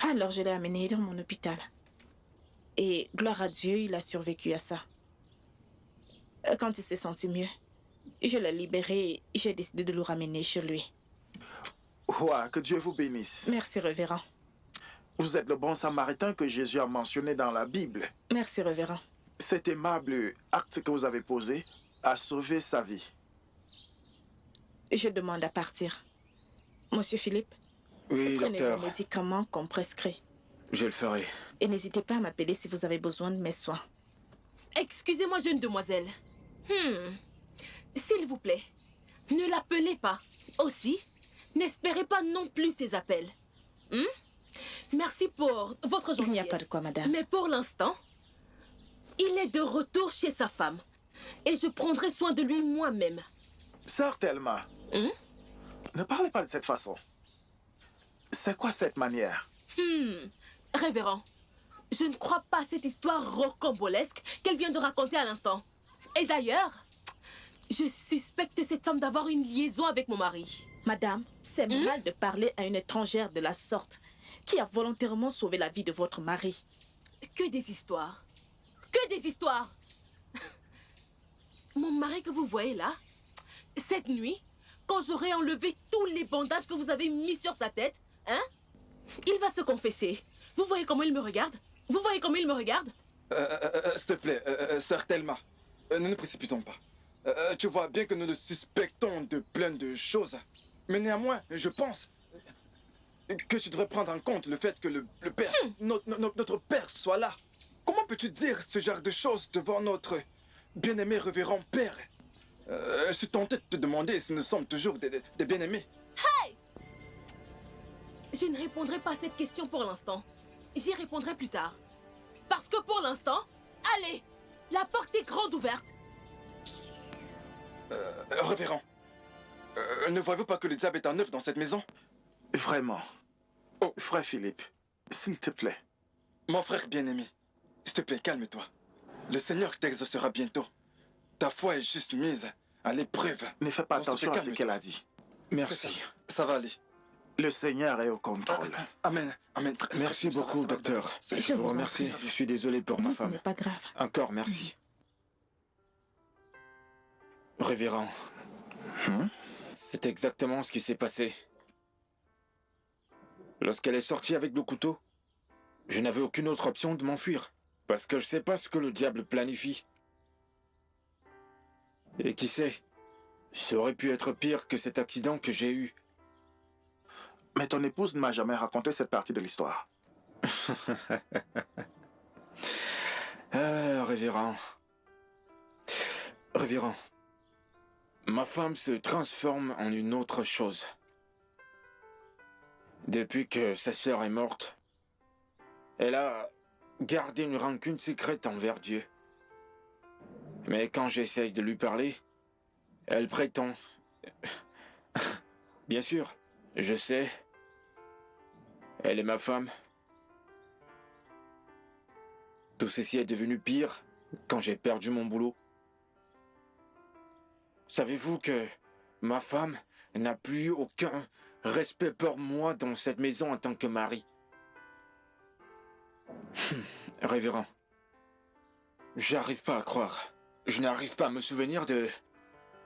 Alors je l'ai amené dans mon hôpital. Et gloire à Dieu, il a survécu à ça. Quand il s'est senti mieux, je l'ai libéré et j'ai décidé de le ramener chez lui. Ouais, que Dieu vous bénisse. Merci, révérend. Vous êtes le bon samaritain que Jésus a mentionné dans la Bible. Merci, révérend. Cet aimable acte que vous avez posé a sauvé sa vie. Je demande à partir. Monsieur Philippe, Oui, prenez docteur, vos médicaments qu'on prescrit. je le ferai. Et n'hésitez pas à m'appeler si vous avez besoin de mes soins. Excusez-moi, jeune demoiselle. S'il vous plaît, ne l'appelez pas. Aussi, n'espérez pas non plus ses appels. Merci pour votre gentillesse. Il n'y a pas de quoi, madame. Mais pour l'instant, il est de retour chez sa femme. Et je prendrai soin de lui moi-même. Sœur Thelma, ne parlez pas de cette façon. C'est quoi cette manière? Révérend, je ne crois pas à cette histoire rocambolesque qu'elle vient de raconter à l'instant. Et d'ailleurs, je suspecte cette femme d'avoir une liaison avec mon mari. Madame, c'est mal de parler à une étrangère de la sorte qui a volontairement sauvé la vie de votre mari. Que des histoires. Que des histoires. Mon mari que vous voyez là, cette nuit, quand j'aurai enlevé tous les bandages que vous avez mis sur sa tête, il va se confesser. Vous voyez comment il me regarde? Vous voyez comment il me regarde? S'il te plaît, sœur Thelma, ne nous précipitons pas. Tu vois bien que nous le suspectons de plein de choses. Mais néanmoins, je pense que tu devrais prendre en compte le fait que le père, notre père soit là. Comment peux-tu dire ce genre de choses devant notre bien-aimé révérend père? Je suis tenté de te demander si nous sommes toujours des bien-aimés. Hey! Je ne répondrai pas à cette question pour l'instant. J'y répondrai plus tard. Parce que pour l'instant, allez, la porte est grande ouverte. Révérend, ne voyez-vous pas que le diable est en œuvre dans cette maison? Vraiment. Oh. Frère Philippe, s'il te plaît. Mon frère bien-aimé, s'il te plaît, calme-toi. Le Seigneur t'exaucera bientôt. Ta foi est juste mise à l'épreuve. Ne fais pas On se attention fait à ce calme. qu'elle a dit. Merci. Ça va aller. Le Seigneur est au contrôle. Amen, amen. Merci beaucoup, docteur. Je vous remercie. Je suis désolé pour ma Non, ce femme. n'est pas grave. Encore merci. Révérend, c'est exactement ce qui s'est passé. Lorsqu'elle est sortie avec le couteau, je n'avais aucune autre option de m'enfuir. Parce que je sais pas ce que le diable planifie. Et qui sait, ça aurait pu être pire que cet accident que j'ai eu. Mais ton épouse ne m'a jamais raconté cette partie de l'histoire. Révérend. Révérend. Ma femme se transforme en une autre chose. Depuis que sa sœur est morte, elle a gardé une rancune secrète envers Dieu. Mais quand j'essaye de lui parler, elle prétend... Bien sûr, je sais. Elle est ma femme. Tout ceci est devenu pire quand j'ai perdu mon boulot. Savez-vous que ma femme n'a plus aucun respect pour moi dans cette maison en tant que mari? Révérend, j'arrive pas à croire. Je n'arrive pas à me souvenir de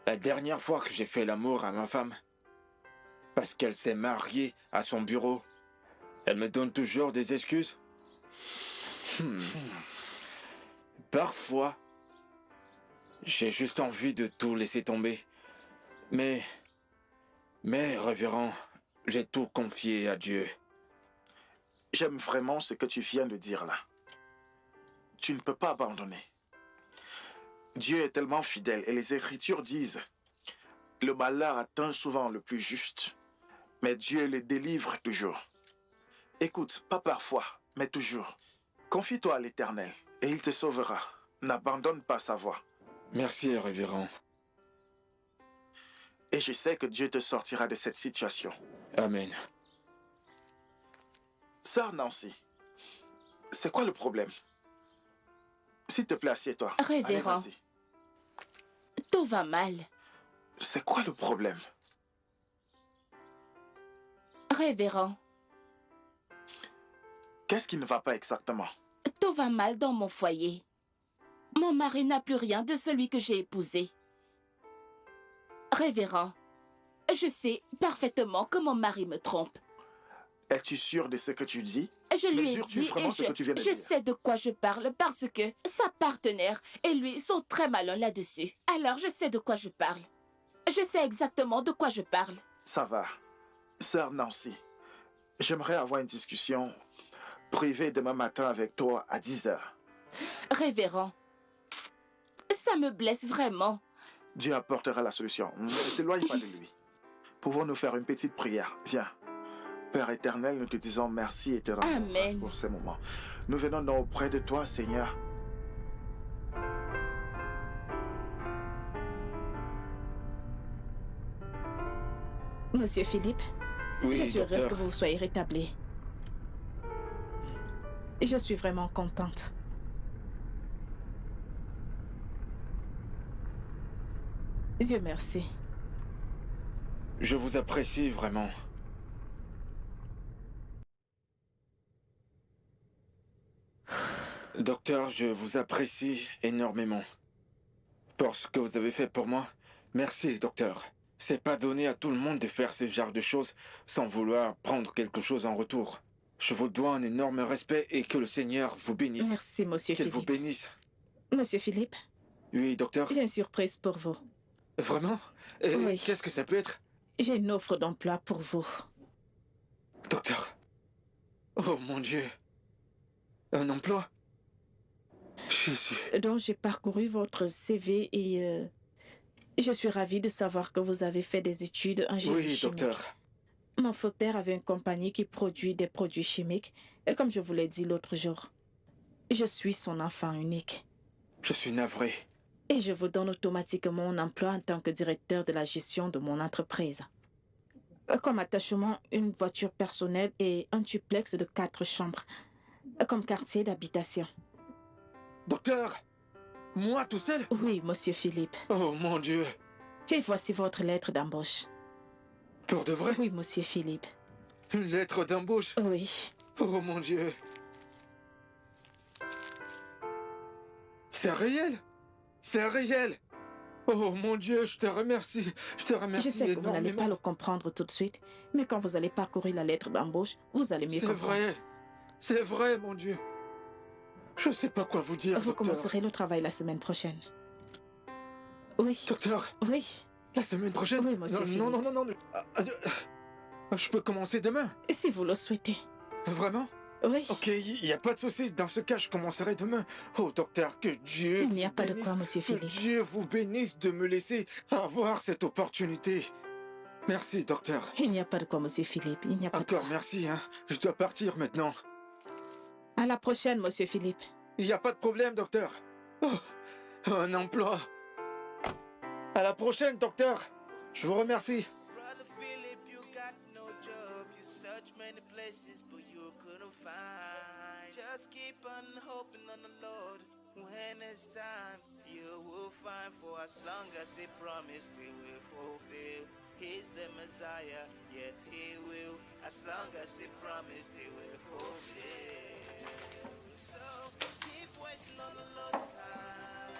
la dernière fois que j'ai fait l'amour à ma femme. Parce qu'elle s'est mariée à son bureau. Elle me donne toujours des excuses. Parfois, j'ai juste envie de tout laisser tomber. Mais, révérend, j'ai tout confié à Dieu. J'aime vraiment ce que tu viens de dire là. Tu ne peux pas abandonner. Dieu est tellement fidèle et les Écritures disent « Le malheur atteint souvent le plus juste, mais Dieu le délivre toujours. » Écoute, pas parfois, mais toujours. Confie-toi à l'Éternel et il te sauvera. N'abandonne pas sa voie. Merci, révérend. Et je sais que Dieu te sortira de cette situation. Amen. Sœur Nancy, c'est quoi le problème? S'il te plaît, assieds-toi. Révérend. Allez, vas-y. Tout va mal. C'est quoi le problème? Révérend. Qu'est-ce qui ne va pas exactement? Tout va mal dans mon foyer. Mon mari n'a plus rien de celui que j'ai épousé. Révérend, je sais parfaitement que mon mari me trompe. Es-tu sûr de ce que tu dis? Je lui ai Mesures-tu dit vraiment et ce que tu viens de je dire? sais de quoi je parle parce que sa partenaire et lui sont très malins là-dessus. Alors je sais de quoi je parle. Je sais exactement de quoi je parle. Ça va. Sœur Nancy, j'aimerais avoir une discussion privée demain matin avec toi à 10 h. Révérend, ça me blesse vraiment. Dieu apportera la solution. Ne t'éloigne pas de lui. Pouvons-nous faire une petite prière? Viens. Père éternel, nous te disons merci et te rendons grâce Amen. pour ces moments. Nous venons donc auprès de toi, Seigneur. Monsieur Philippe, Oui, je suis heureuse docteur. que vous soyez rétabli. Je suis vraiment contente. Dieu merci. Je vous apprécie vraiment. Docteur, je vous apprécie énormément. Pour ce que vous avez fait pour moi, merci, docteur. C'est pas donné à tout le monde de faire ce genre de choses sans vouloir prendre quelque chose en retour. Je vous dois un énorme respect et que le Seigneur vous bénisse. Merci, Monsieur Qu'il vous Philippe. bénisse. Monsieur Philippe, Oui, docteur. j'ai une surprise pour vous. Vraiment? Et Oui. qu'est-ce que ça peut être? J'ai une offre d'emploi pour vous. Docteur. Oh mon Dieu. Un emploi? Jésus. Donc, j'ai parcouru votre CV et je suis ravie de savoir que vous avez fait des études en génie Oui, chimique. docteur. Mon faux père avait une compagnie qui produit des produits chimiques. Et comme je vous l'ai dit l'autre jour, je suis son enfant unique. Je suis navré. Et je vous donne automatiquement un emploi en tant que directeur de la gestion de mon entreprise. Comme attachement, une voiture personnelle et un duplex de 4 chambres. Comme quartier d'habitation. Docteur! Moi tout seul? Oui, monsieur Philippe. Oh mon Dieu! Et voici votre lettre d'embauche. Pour de vrai? Oui, monsieur Philippe. Une lettre d'embauche? Oui. Oh mon Dieu! C'est réel! C'est réel! Oh mon Dieu, je te remercie! Je te remercie Je sais que vous n'allez énormément. pas le comprendre tout de suite, mais quand vous allez parcourir la lettre d'embauche, vous allez mieux C'est comprendre. vrai! C'est vrai, mon Dieu! Je sais pas quoi vous dire, Vous docteur. commencerez le travail la semaine prochaine. Oui. Docteur, Oui. la semaine prochaine? Oui, monsieur Non, non, non, non, non. Je peux commencer demain? Si vous le souhaitez. Vraiment? Oui. Ok, il n'y a pas de souci. Dans ce cas, je commencerai demain. Oh, docteur, que Dieu Il n'y a vous pas de bénisse. quoi, monsieur Que Philippe. Dieu vous bénisse de me laisser avoir cette opportunité. Merci, docteur. Il n'y a pas de quoi, monsieur Philippe. Il n'y a pas de Encore quoi. merci, hein. Je dois partir maintenant. À la prochaine, monsieur Philippe. Il n'y a pas de problème, docteur. Oh, un emploi. À la prochaine, docteur. Je vous remercie. Brother Philip, you got no job. You searched many places, but you couldn't find. Just keep on hoping on the Lord. When it's time, you will find. For as long as He promised, He will fulfill. He's the Messiah, yes, He will. As long as He promised, He will fulfill. So keep waiting on the Lord's time.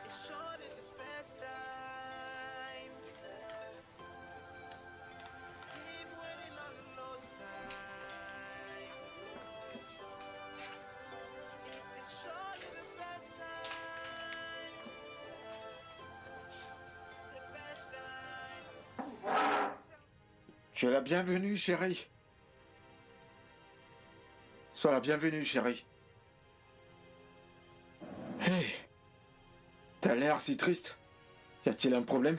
It's surely the best time. Keep waiting on the Lord's time. It's surely the best time. The best time. Tu es la bienvenue, chérie. Sois la bienvenue, chérie. Hey. T'as l'air si triste. Y a-t-il un problème?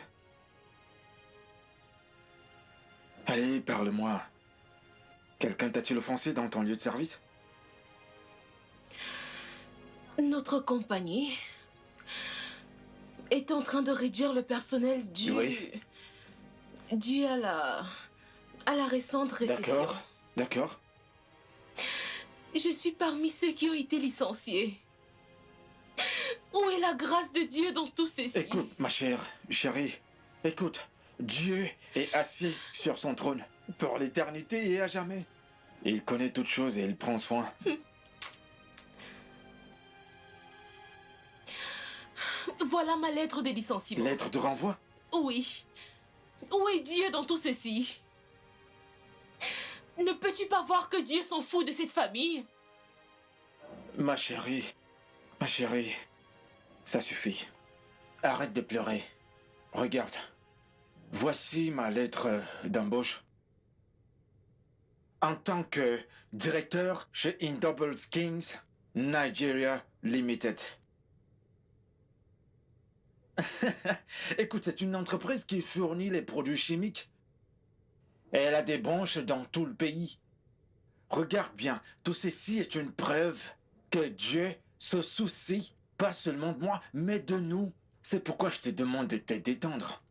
Allez, parle-moi. Quelqu'un t'a-t-il offensé dans ton lieu de service? Notre compagnie est en train de réduire le personnel dû... Oui. dû à la récente récession. D'accord, d'accord. Je suis parmi ceux qui ont été licenciés. Où est la grâce de Dieu dans tout ceci? Écoute, ma chère, chérie, écoute. Dieu est assis sur son trône pour l'éternité et à jamais. Il connaît toutes choses et il prend soin. Voilà ma lettre de licenciement. Lettre de renvoi? Oui. Où est Dieu dans tout ceci? Ne peux-tu pas voir que Dieu s'en fout de cette famille? Ma chérie, ça suffit. Arrête de pleurer. Regarde. Voici ma lettre d'embauche. En tant que directeur chez Indouble Kings Nigeria Limited. Écoute, c'est une entreprise qui fournit les produits chimiques. Et elle a des branches dans tout le pays. Regarde bien, tout ceci est une preuve que Dieu se soucie pas seulement de moi, mais de nous. C'est pourquoi je te demande de te détendre.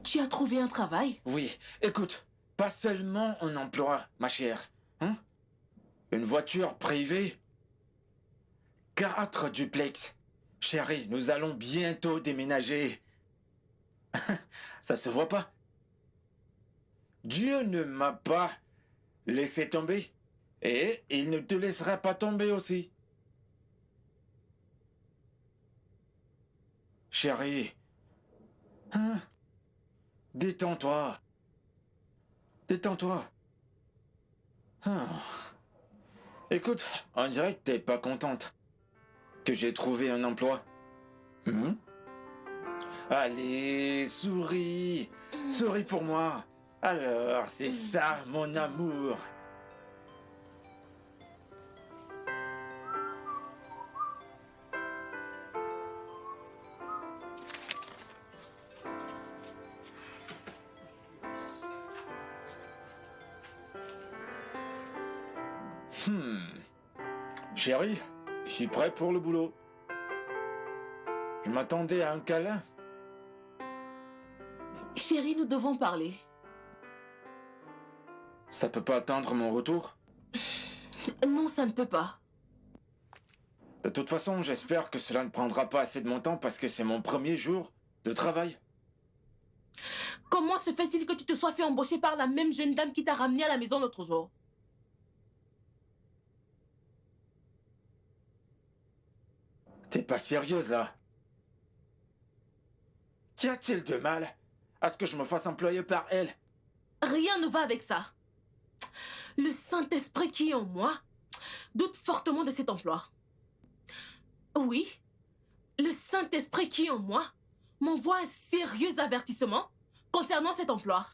Tu as trouvé un travail? Oui, écoute, pas seulement un emploi, ma chère. Hein? Une voiture privée. 4 duplex. Chérie, nous allons bientôt déménager. Ça se voit pas? Dieu ne m'a pas laissé tomber. Et il ne te laissera pas tomber aussi. Chérie. Hein? Détends-toi. Détends-toi. Ah. Écoute, on dirait que t'es pas contente. Que j'ai trouvé un emploi. Allez, souris. Souris pour moi. Alors, c'est ça, mon amour. Chérie, je suis prêt pour le boulot. Je m'attendais à un câlin. Chérie, nous devons parler. Ça peut pas attendre mon retour? Non, ça ne peut pas. De toute façon, j'espère que cela ne prendra pas assez de mon temps parce que c'est mon premier jour de travail. Comment se fait-il que tu te sois fait embaucher par la même jeune dame qui t'a ramené à la maison l'autre jour? T'es pas sérieuse, là? Qu'y a-t-il de mal à ce que je me fasse employer par elle? Rien ne va avec ça. Le Saint-Esprit qui est en moi doute fortement de cet emploi. Oui, le Saint-Esprit qui est en moi m'envoie un sérieux avertissement concernant cet emploi.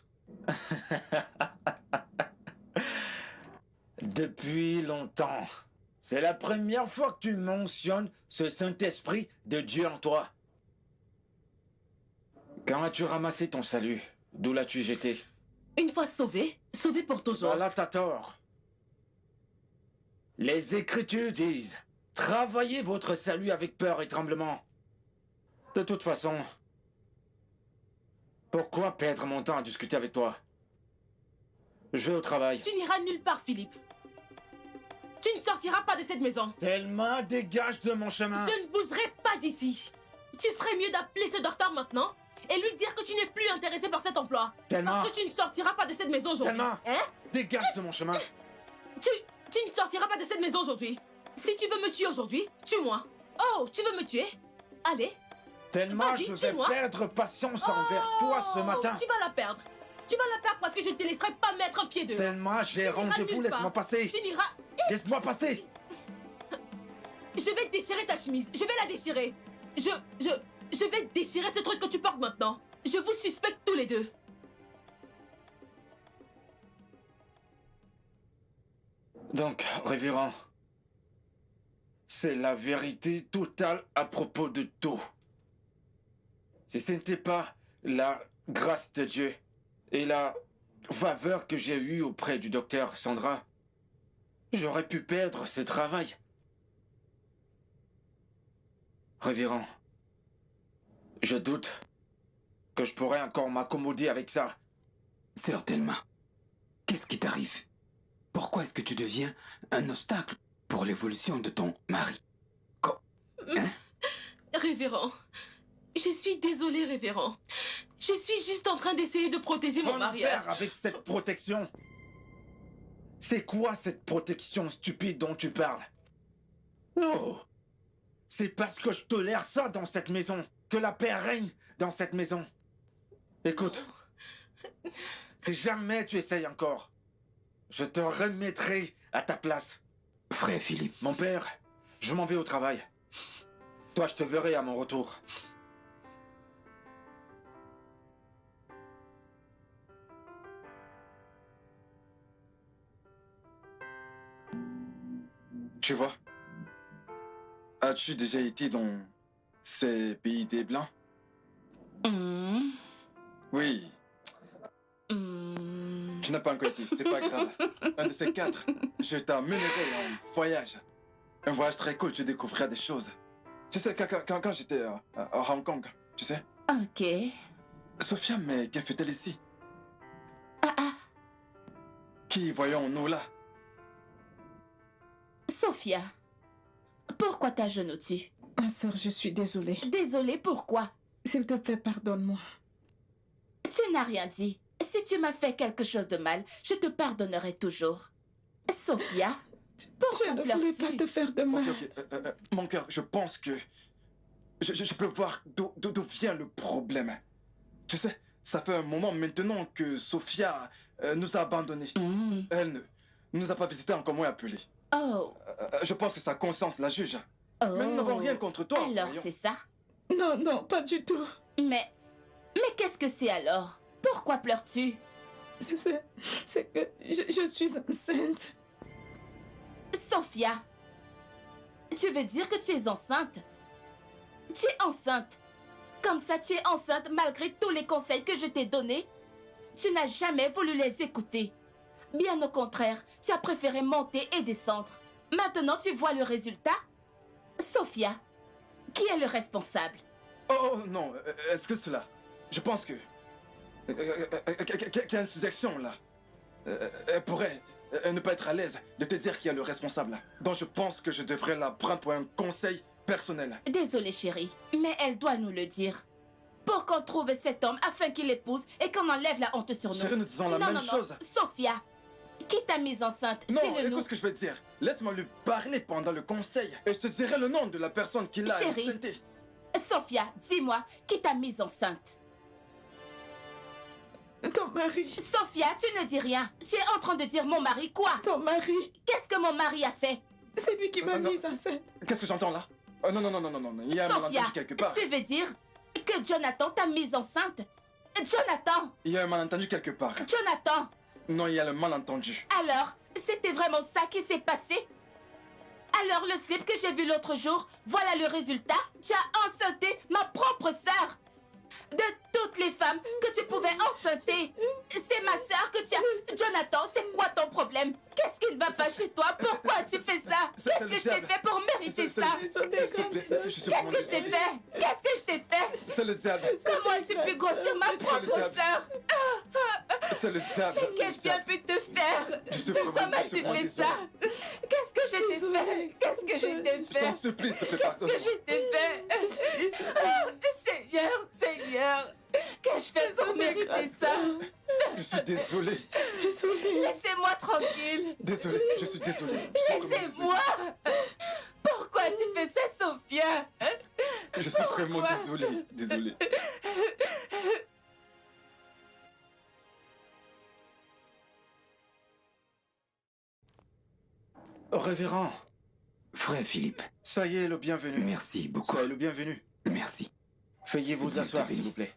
Depuis longtemps. C'est la première fois que tu mentionnes ce Saint-Esprit de Dieu en toi. Quand as-tu ramassé ton salut? D'où l'as-tu jeté? Une fois sauvé, sauvé pour toujours. Voilà, t'as tort. Les Écritures disent, travaillez votre salut avec peur et tremblement. De toute façon, pourquoi perdre mon temps à discuter avec toi? Je vais au travail. Tu n'iras nulle part, Philippe. Tu ne sortiras pas de cette maison. Thelma, dégage de mon chemin. Je ne bougerai pas d'ici. Tu ferais mieux d'appeler ce docteur maintenant et lui dire que tu n'es plus intéressé par cet emploi. Thelma. Parce que tu ne sortiras pas de cette maison aujourd'hui. Thelma, Hein? dégage de mon chemin. Tu ne sortiras pas de cette maison aujourd'hui. Si tu veux me tuer aujourd'hui, tue-moi. Oh, tu veux me tuer? Allez. Thelma, Vas-y, je vais tue-moi. perdre patience envers toi ce matin. Tu vas la perdre. Tu vas la perdre parce que je ne te laisserai pas mettre un pied dehors. Thelma, j'ai Tu n'iras rendez-vous, nulle part. laisse-moi passer. Tu n'iras... Laisse-moi passer. Je vais déchirer ta chemise. Je vais la déchirer. Je vais déchirer ce truc que tu portes maintenant. Je vous suspecte tous les deux. Donc, révérend, c'est la vérité totale à propos de tout. Si ce n'était pas la grâce de Dieu et la faveur que j'ai eue auprès du docteur Sandra, j'aurais pu perdre ce travail. Révérend, je doute que je pourrais encore m'accommoder avec ça. Sœur Thelma, qu'est-ce qui t'arrive? Pourquoi est-ce que tu deviens un obstacle pour l'évolution de ton mari? Hein? Révérend, je suis désolée, révérend. Je suis juste en train d'essayer de protéger mon Qu'en mariage. faire avec cette protection? C'est quoi cette protection stupide dont tu parles? Oh! C'est parce que je tolère ça dans cette maison que la paix règne dans cette maison. Écoute, si jamais tu essayes encore, je te remettrai à ta place. Frère Philippe, Mon père, je m'en vais au travail. Toi, je te verrai à mon retour. Tu vois, as-tu déjà été dans ces pays des Blancs? Hmm, Oui, hmm. tu n'as pas encore été, c'est pas grave. Un de ces quatre, je t'emmènerai en voyage. Un voyage très cool, tu découvriras des choses. Tu sais, quand j'étais à Hong Kong, tu sais, Ok. Sophia, mais que fait-elle ici? Ah, Qui voyons-nous là? Sophia, pourquoi t'agenouilles-tu? Ma sœur, je suis désolée. Désolée, pourquoi? S'il te plaît, pardonne-moi. Tu n'as rien dit. Si tu m'as fait quelque chose de mal, je te pardonnerai toujours. Sophia, Je pourquoi ne voulais pas pleures-tu? te faire de mal. Ok. Mon cœur, je pense que je peux voir d'où vient le problème. Tu sais, ça fait un moment maintenant que Sophia nous a abandonnés. Hmm. Elle ne nous a pas visités encore moins appelés. Oh, Je pense que sa conscience la juge. oh. Mais nous n'avons rien contre toi. Alors, voyons. c'est ça? Non, non, pas du tout. Mais qu'est-ce que c'est alors? Pourquoi pleures-tu? C'est que je suis enceinte. Sophia, tu veux dire que tu es enceinte? Tu es enceinte. Comme ça, tu es enceinte malgré tous les conseils que je t'ai donnés? Tu n'as jamais voulu les écouter. Bien au contraire, tu as préféré monter et descendre. Maintenant, tu vois le résultat? Sophia, qui est le responsable? Oh non, est-ce que cela? Je pense que... qu'il y a une sous-action là. Elle pourrait ne pas être à l'aise de te dire qui est le responsable. Donc je pense que je devrais la prendre pour un conseil personnel. Désolée chérie, mais elle doit nous le dire. Pour qu'on trouve cet homme afin qu'il l'épouse et qu'on enlève la honte sur nous. Chérie, nous disons la non, même non, chose. non. Sophia, qui t'a mise enceinte? Non, Dis-le nous. écoute ce que je veux te dire. Laisse-moi lui parler pendant le conseil et je te dirai le nom de la personne qui l'a Chérie. enceinté. Sophia, dis-moi, qui t'a mise enceinte? Ton mari. Sophia, tu ne dis rien. Tu es en train de dire mon mari quoi? Ton mari. Qu'est-ce que mon mari a fait? C'est lui qui m'a Non. mise enceinte. Qu'est-ce que j'entends là? Oh, non, il y a un Sophia, malentendu quelque part. tu veux dire que Jonathan t'a mise enceinte? Jonathan! Il y a un malentendu quelque part. Jonathan! Non, il y a le malentendu. Alors, c'était vraiment ça qui s'est passé? Alors, le slip que j'ai vu l'autre jour, voilà le résultat. Tu as enceinté ma propre sœur. De toutes les femmes que tu pouvais enceinter, c'est ma sœur que tu as... Jonathan, c'est quoi ton problème? Qu'est-ce qui ne va pas chez toi? Pourquoi tu fais ça? Qu'est-ce que je t'ai fait pour mériter ça? Qu'est-ce que je t'ai fait? Qu'est-ce que je t'ai fait? C'est le diable. Comment as-tu pu grossir ma propre sœur? C'est le diable. Qu'ai-je bien pu te faire? Je suis Pourquoi vraiment m'as-tu fait ça? Qu'est-ce que je t'ai fait? Qu'est-ce que je t'ai Je t'en fait? supplie, s'il te plaît, Qu'est-ce que je t'ai fait? Seigneur, Seigneur, qu'ai-je fait pour mériter ça? Je suis désolé. Laissez-moi tranquille. Désolé, je suis désolé. Laissez-moi. Pourquoi tu fais ça, Sophia? Je suis vraiment désolé. Désolé. Révérend, Frère Philippe, soyez le bienvenu. merci beaucoup. Soyez le bienvenu. Merci. Veuillez vous Dieu asseoir, te s'il vous bénisse. plaît.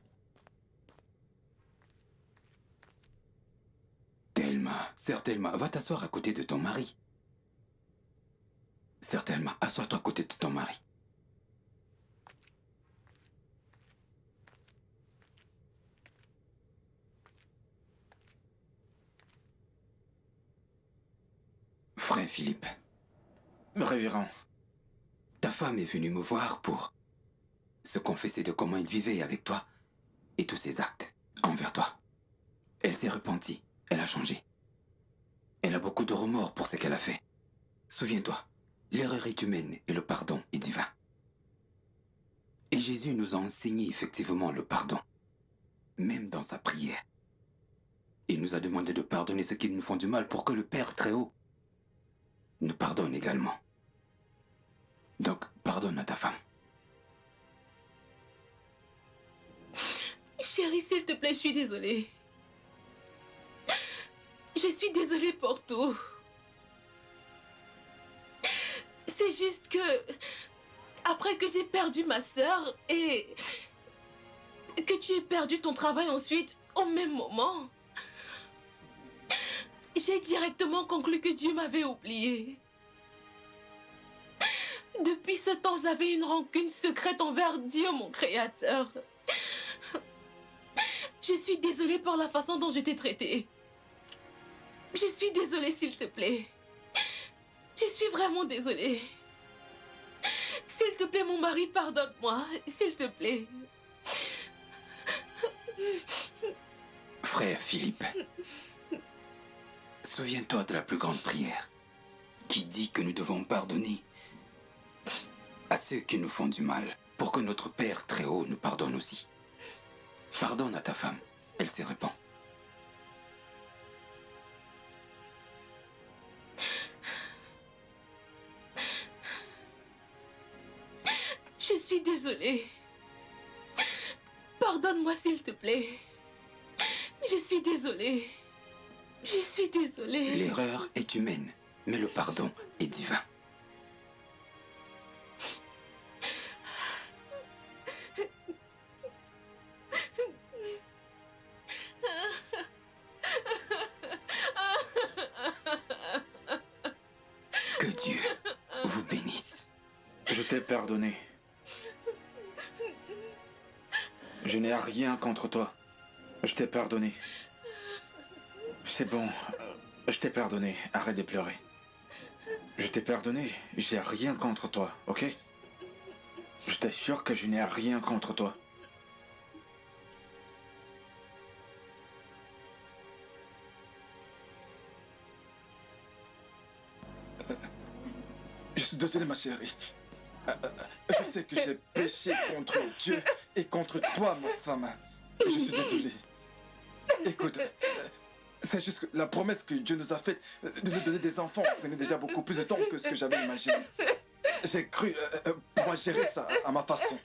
Thelma, sœur Thelma, va t'asseoir à côté de ton mari. Sœur Thelma, assois-toi à côté de ton mari. Frère Philippe, Révérend, ta femme est venue me voir pour se confesser de comment elle vivait avec toi et tous ses actes envers toi. Elle s'est repentie, elle a changé. Elle a beaucoup de remords pour ce qu'elle a fait. Souviens-toi, l'erreur est humaine et le pardon est divin. Et Jésus nous a enseigné effectivement le pardon, même dans sa prière. Il nous a demandé de pardonner ceux qui nous font du mal pour que le Père très haut nous pardonne également. Donc, pardonne à ta femme. Chérie, s'il te plaît, je suis désolée. Je suis désolée pour tout. C'est juste que... Après que j'ai perdu ma sœur et... que tu aies perdu ton travail ensuite, au même moment... J'ai directement conclu que Dieu m'avait oublié. Depuis ce temps, j'avais une rancune secrète envers Dieu, mon Créateur. Je suis désolée pour la façon dont je t'ai traitée. Je suis désolée, s'il te plaît. Je suis vraiment désolée. S'il te plaît, mon mari, pardonne-moi. S'il te plaît. Frère Philippe, souviens-toi de la plus grande prière qui dit que nous devons pardonner à ceux qui nous font du mal pour que notre Père très haut nous pardonne aussi. Pardonne à ta femme, elle se repent. Je suis désolée. Pardonne-moi, s'il te plaît. Je suis désolée. Je suis désolée. L'erreur est humaine, mais le pardon est divin. Que Dieu vous bénisse. je t'ai pardonné. Je n'ai rien contre toi. Je t'ai pardonné. C'est bon. Je t'ai pardonné. Arrête de pleurer. Je t'ai pardonné. J'ai rien contre toi, ok? Je t'assure que je n'ai rien contre toi. Je suis désolé, ma chérie. Je sais que j'ai péché contre Dieu et contre toi, ma femme. Je suis désolé. Écoute, c'est juste que la promesse que Dieu nous a faite de nous donner des enfants prenait déjà beaucoup plus de temps que ce que j'avais imaginé. J'ai cru pouvoir gérer ça à ma façon.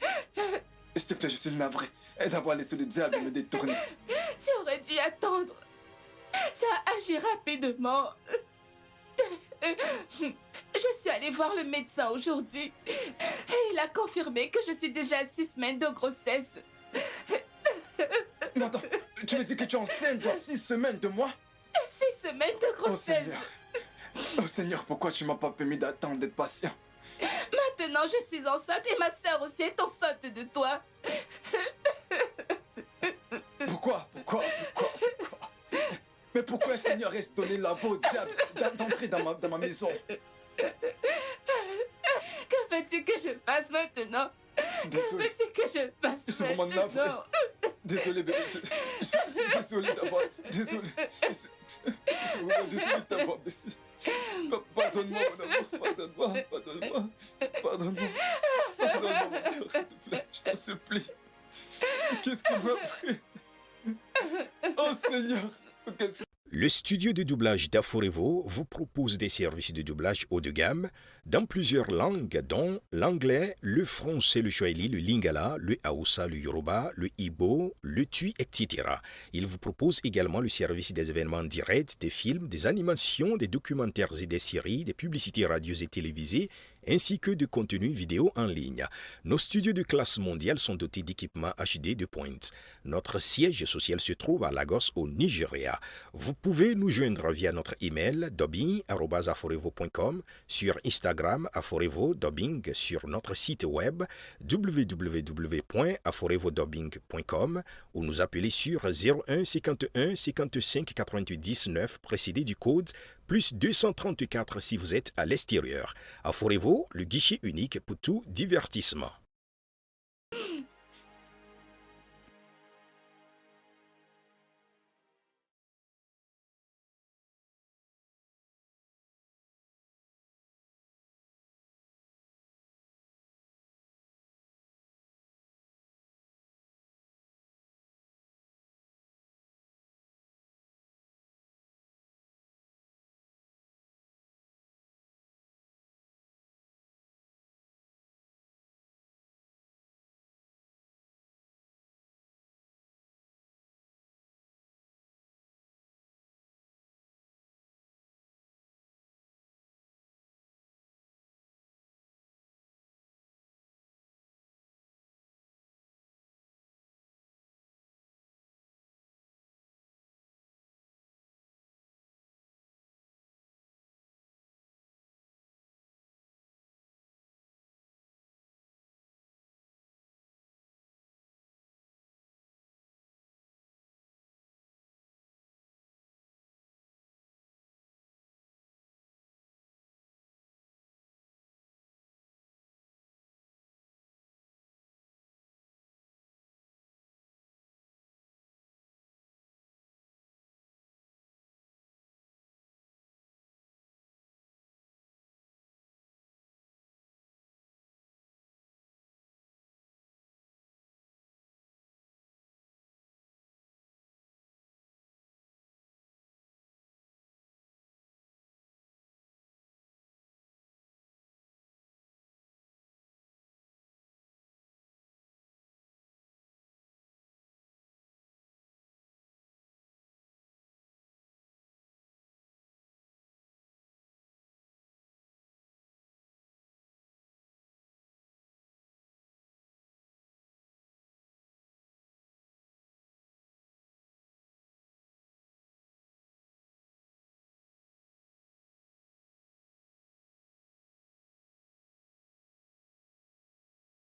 S'il te plaît, je suis navré d'avoir laissé le diable me détourner. Tu aurais dû attendre. Tu as agi rapidement. Je suis allée voir le médecin aujourd'hui et il a confirmé que je suis déjà à 6 semaines de grossesse. Non, attends, tu me dis que tu es enceinte de 6 semaines de moi? 6 semaines de Oh grossesse. Seigneur. Oh Seigneur, pourquoi tu m'as pas permis d'attendre, d'être patient? Maintenant, je suis enceinte et ma sœur aussi est enceinte de toi. Pourquoi? Mais pourquoi, Seigneur, est-ce donné la faute au diable d'entrer dans ma maison? Que veux-tu que je fasse maintenant? Que Désolé, veux-tu que je fasse je suis vraiment navré. maintenant? Désolé, bébé. Désolé d'avoir... Désolé. Je suis vraiment désolé de t'avoir blessé. Pardonne-moi, mon amour. Pardonne-moi. Pardonne-moi, mon cœur, s'il te plaît. Je t'en supplie. Qu'est-ce qui m'a pris? Oh Seigneur. Le studio de doublage d'Aforevo vous propose des services de doublage haut de gamme dans plusieurs langues, dont l'anglais, le français, le swahili, le lingala, le hausa, le yoruba, le igbo, le tui, etc. Il vous propose également le service des événements directs, des films, des animations, des documentaires et des séries, des publicités radios et télévisées, ainsi que de contenus vidéo en ligne. Nos studios de classe mondiale sont dotés d'équipements HD de pointe. Notre siège social se trouve à Lagos, au Nigeria. Vous pouvez nous joindre via notre email dubbing@aforevo.com, sur Instagram Aforevo Dubbing, sur notre site web www.aforevodubbing.com ou nous appeler sur 01 51 55 88 19 précédé du code plus 234 si vous êtes à l'extérieur. Aforevo, le guichet unique pour tout divertissement.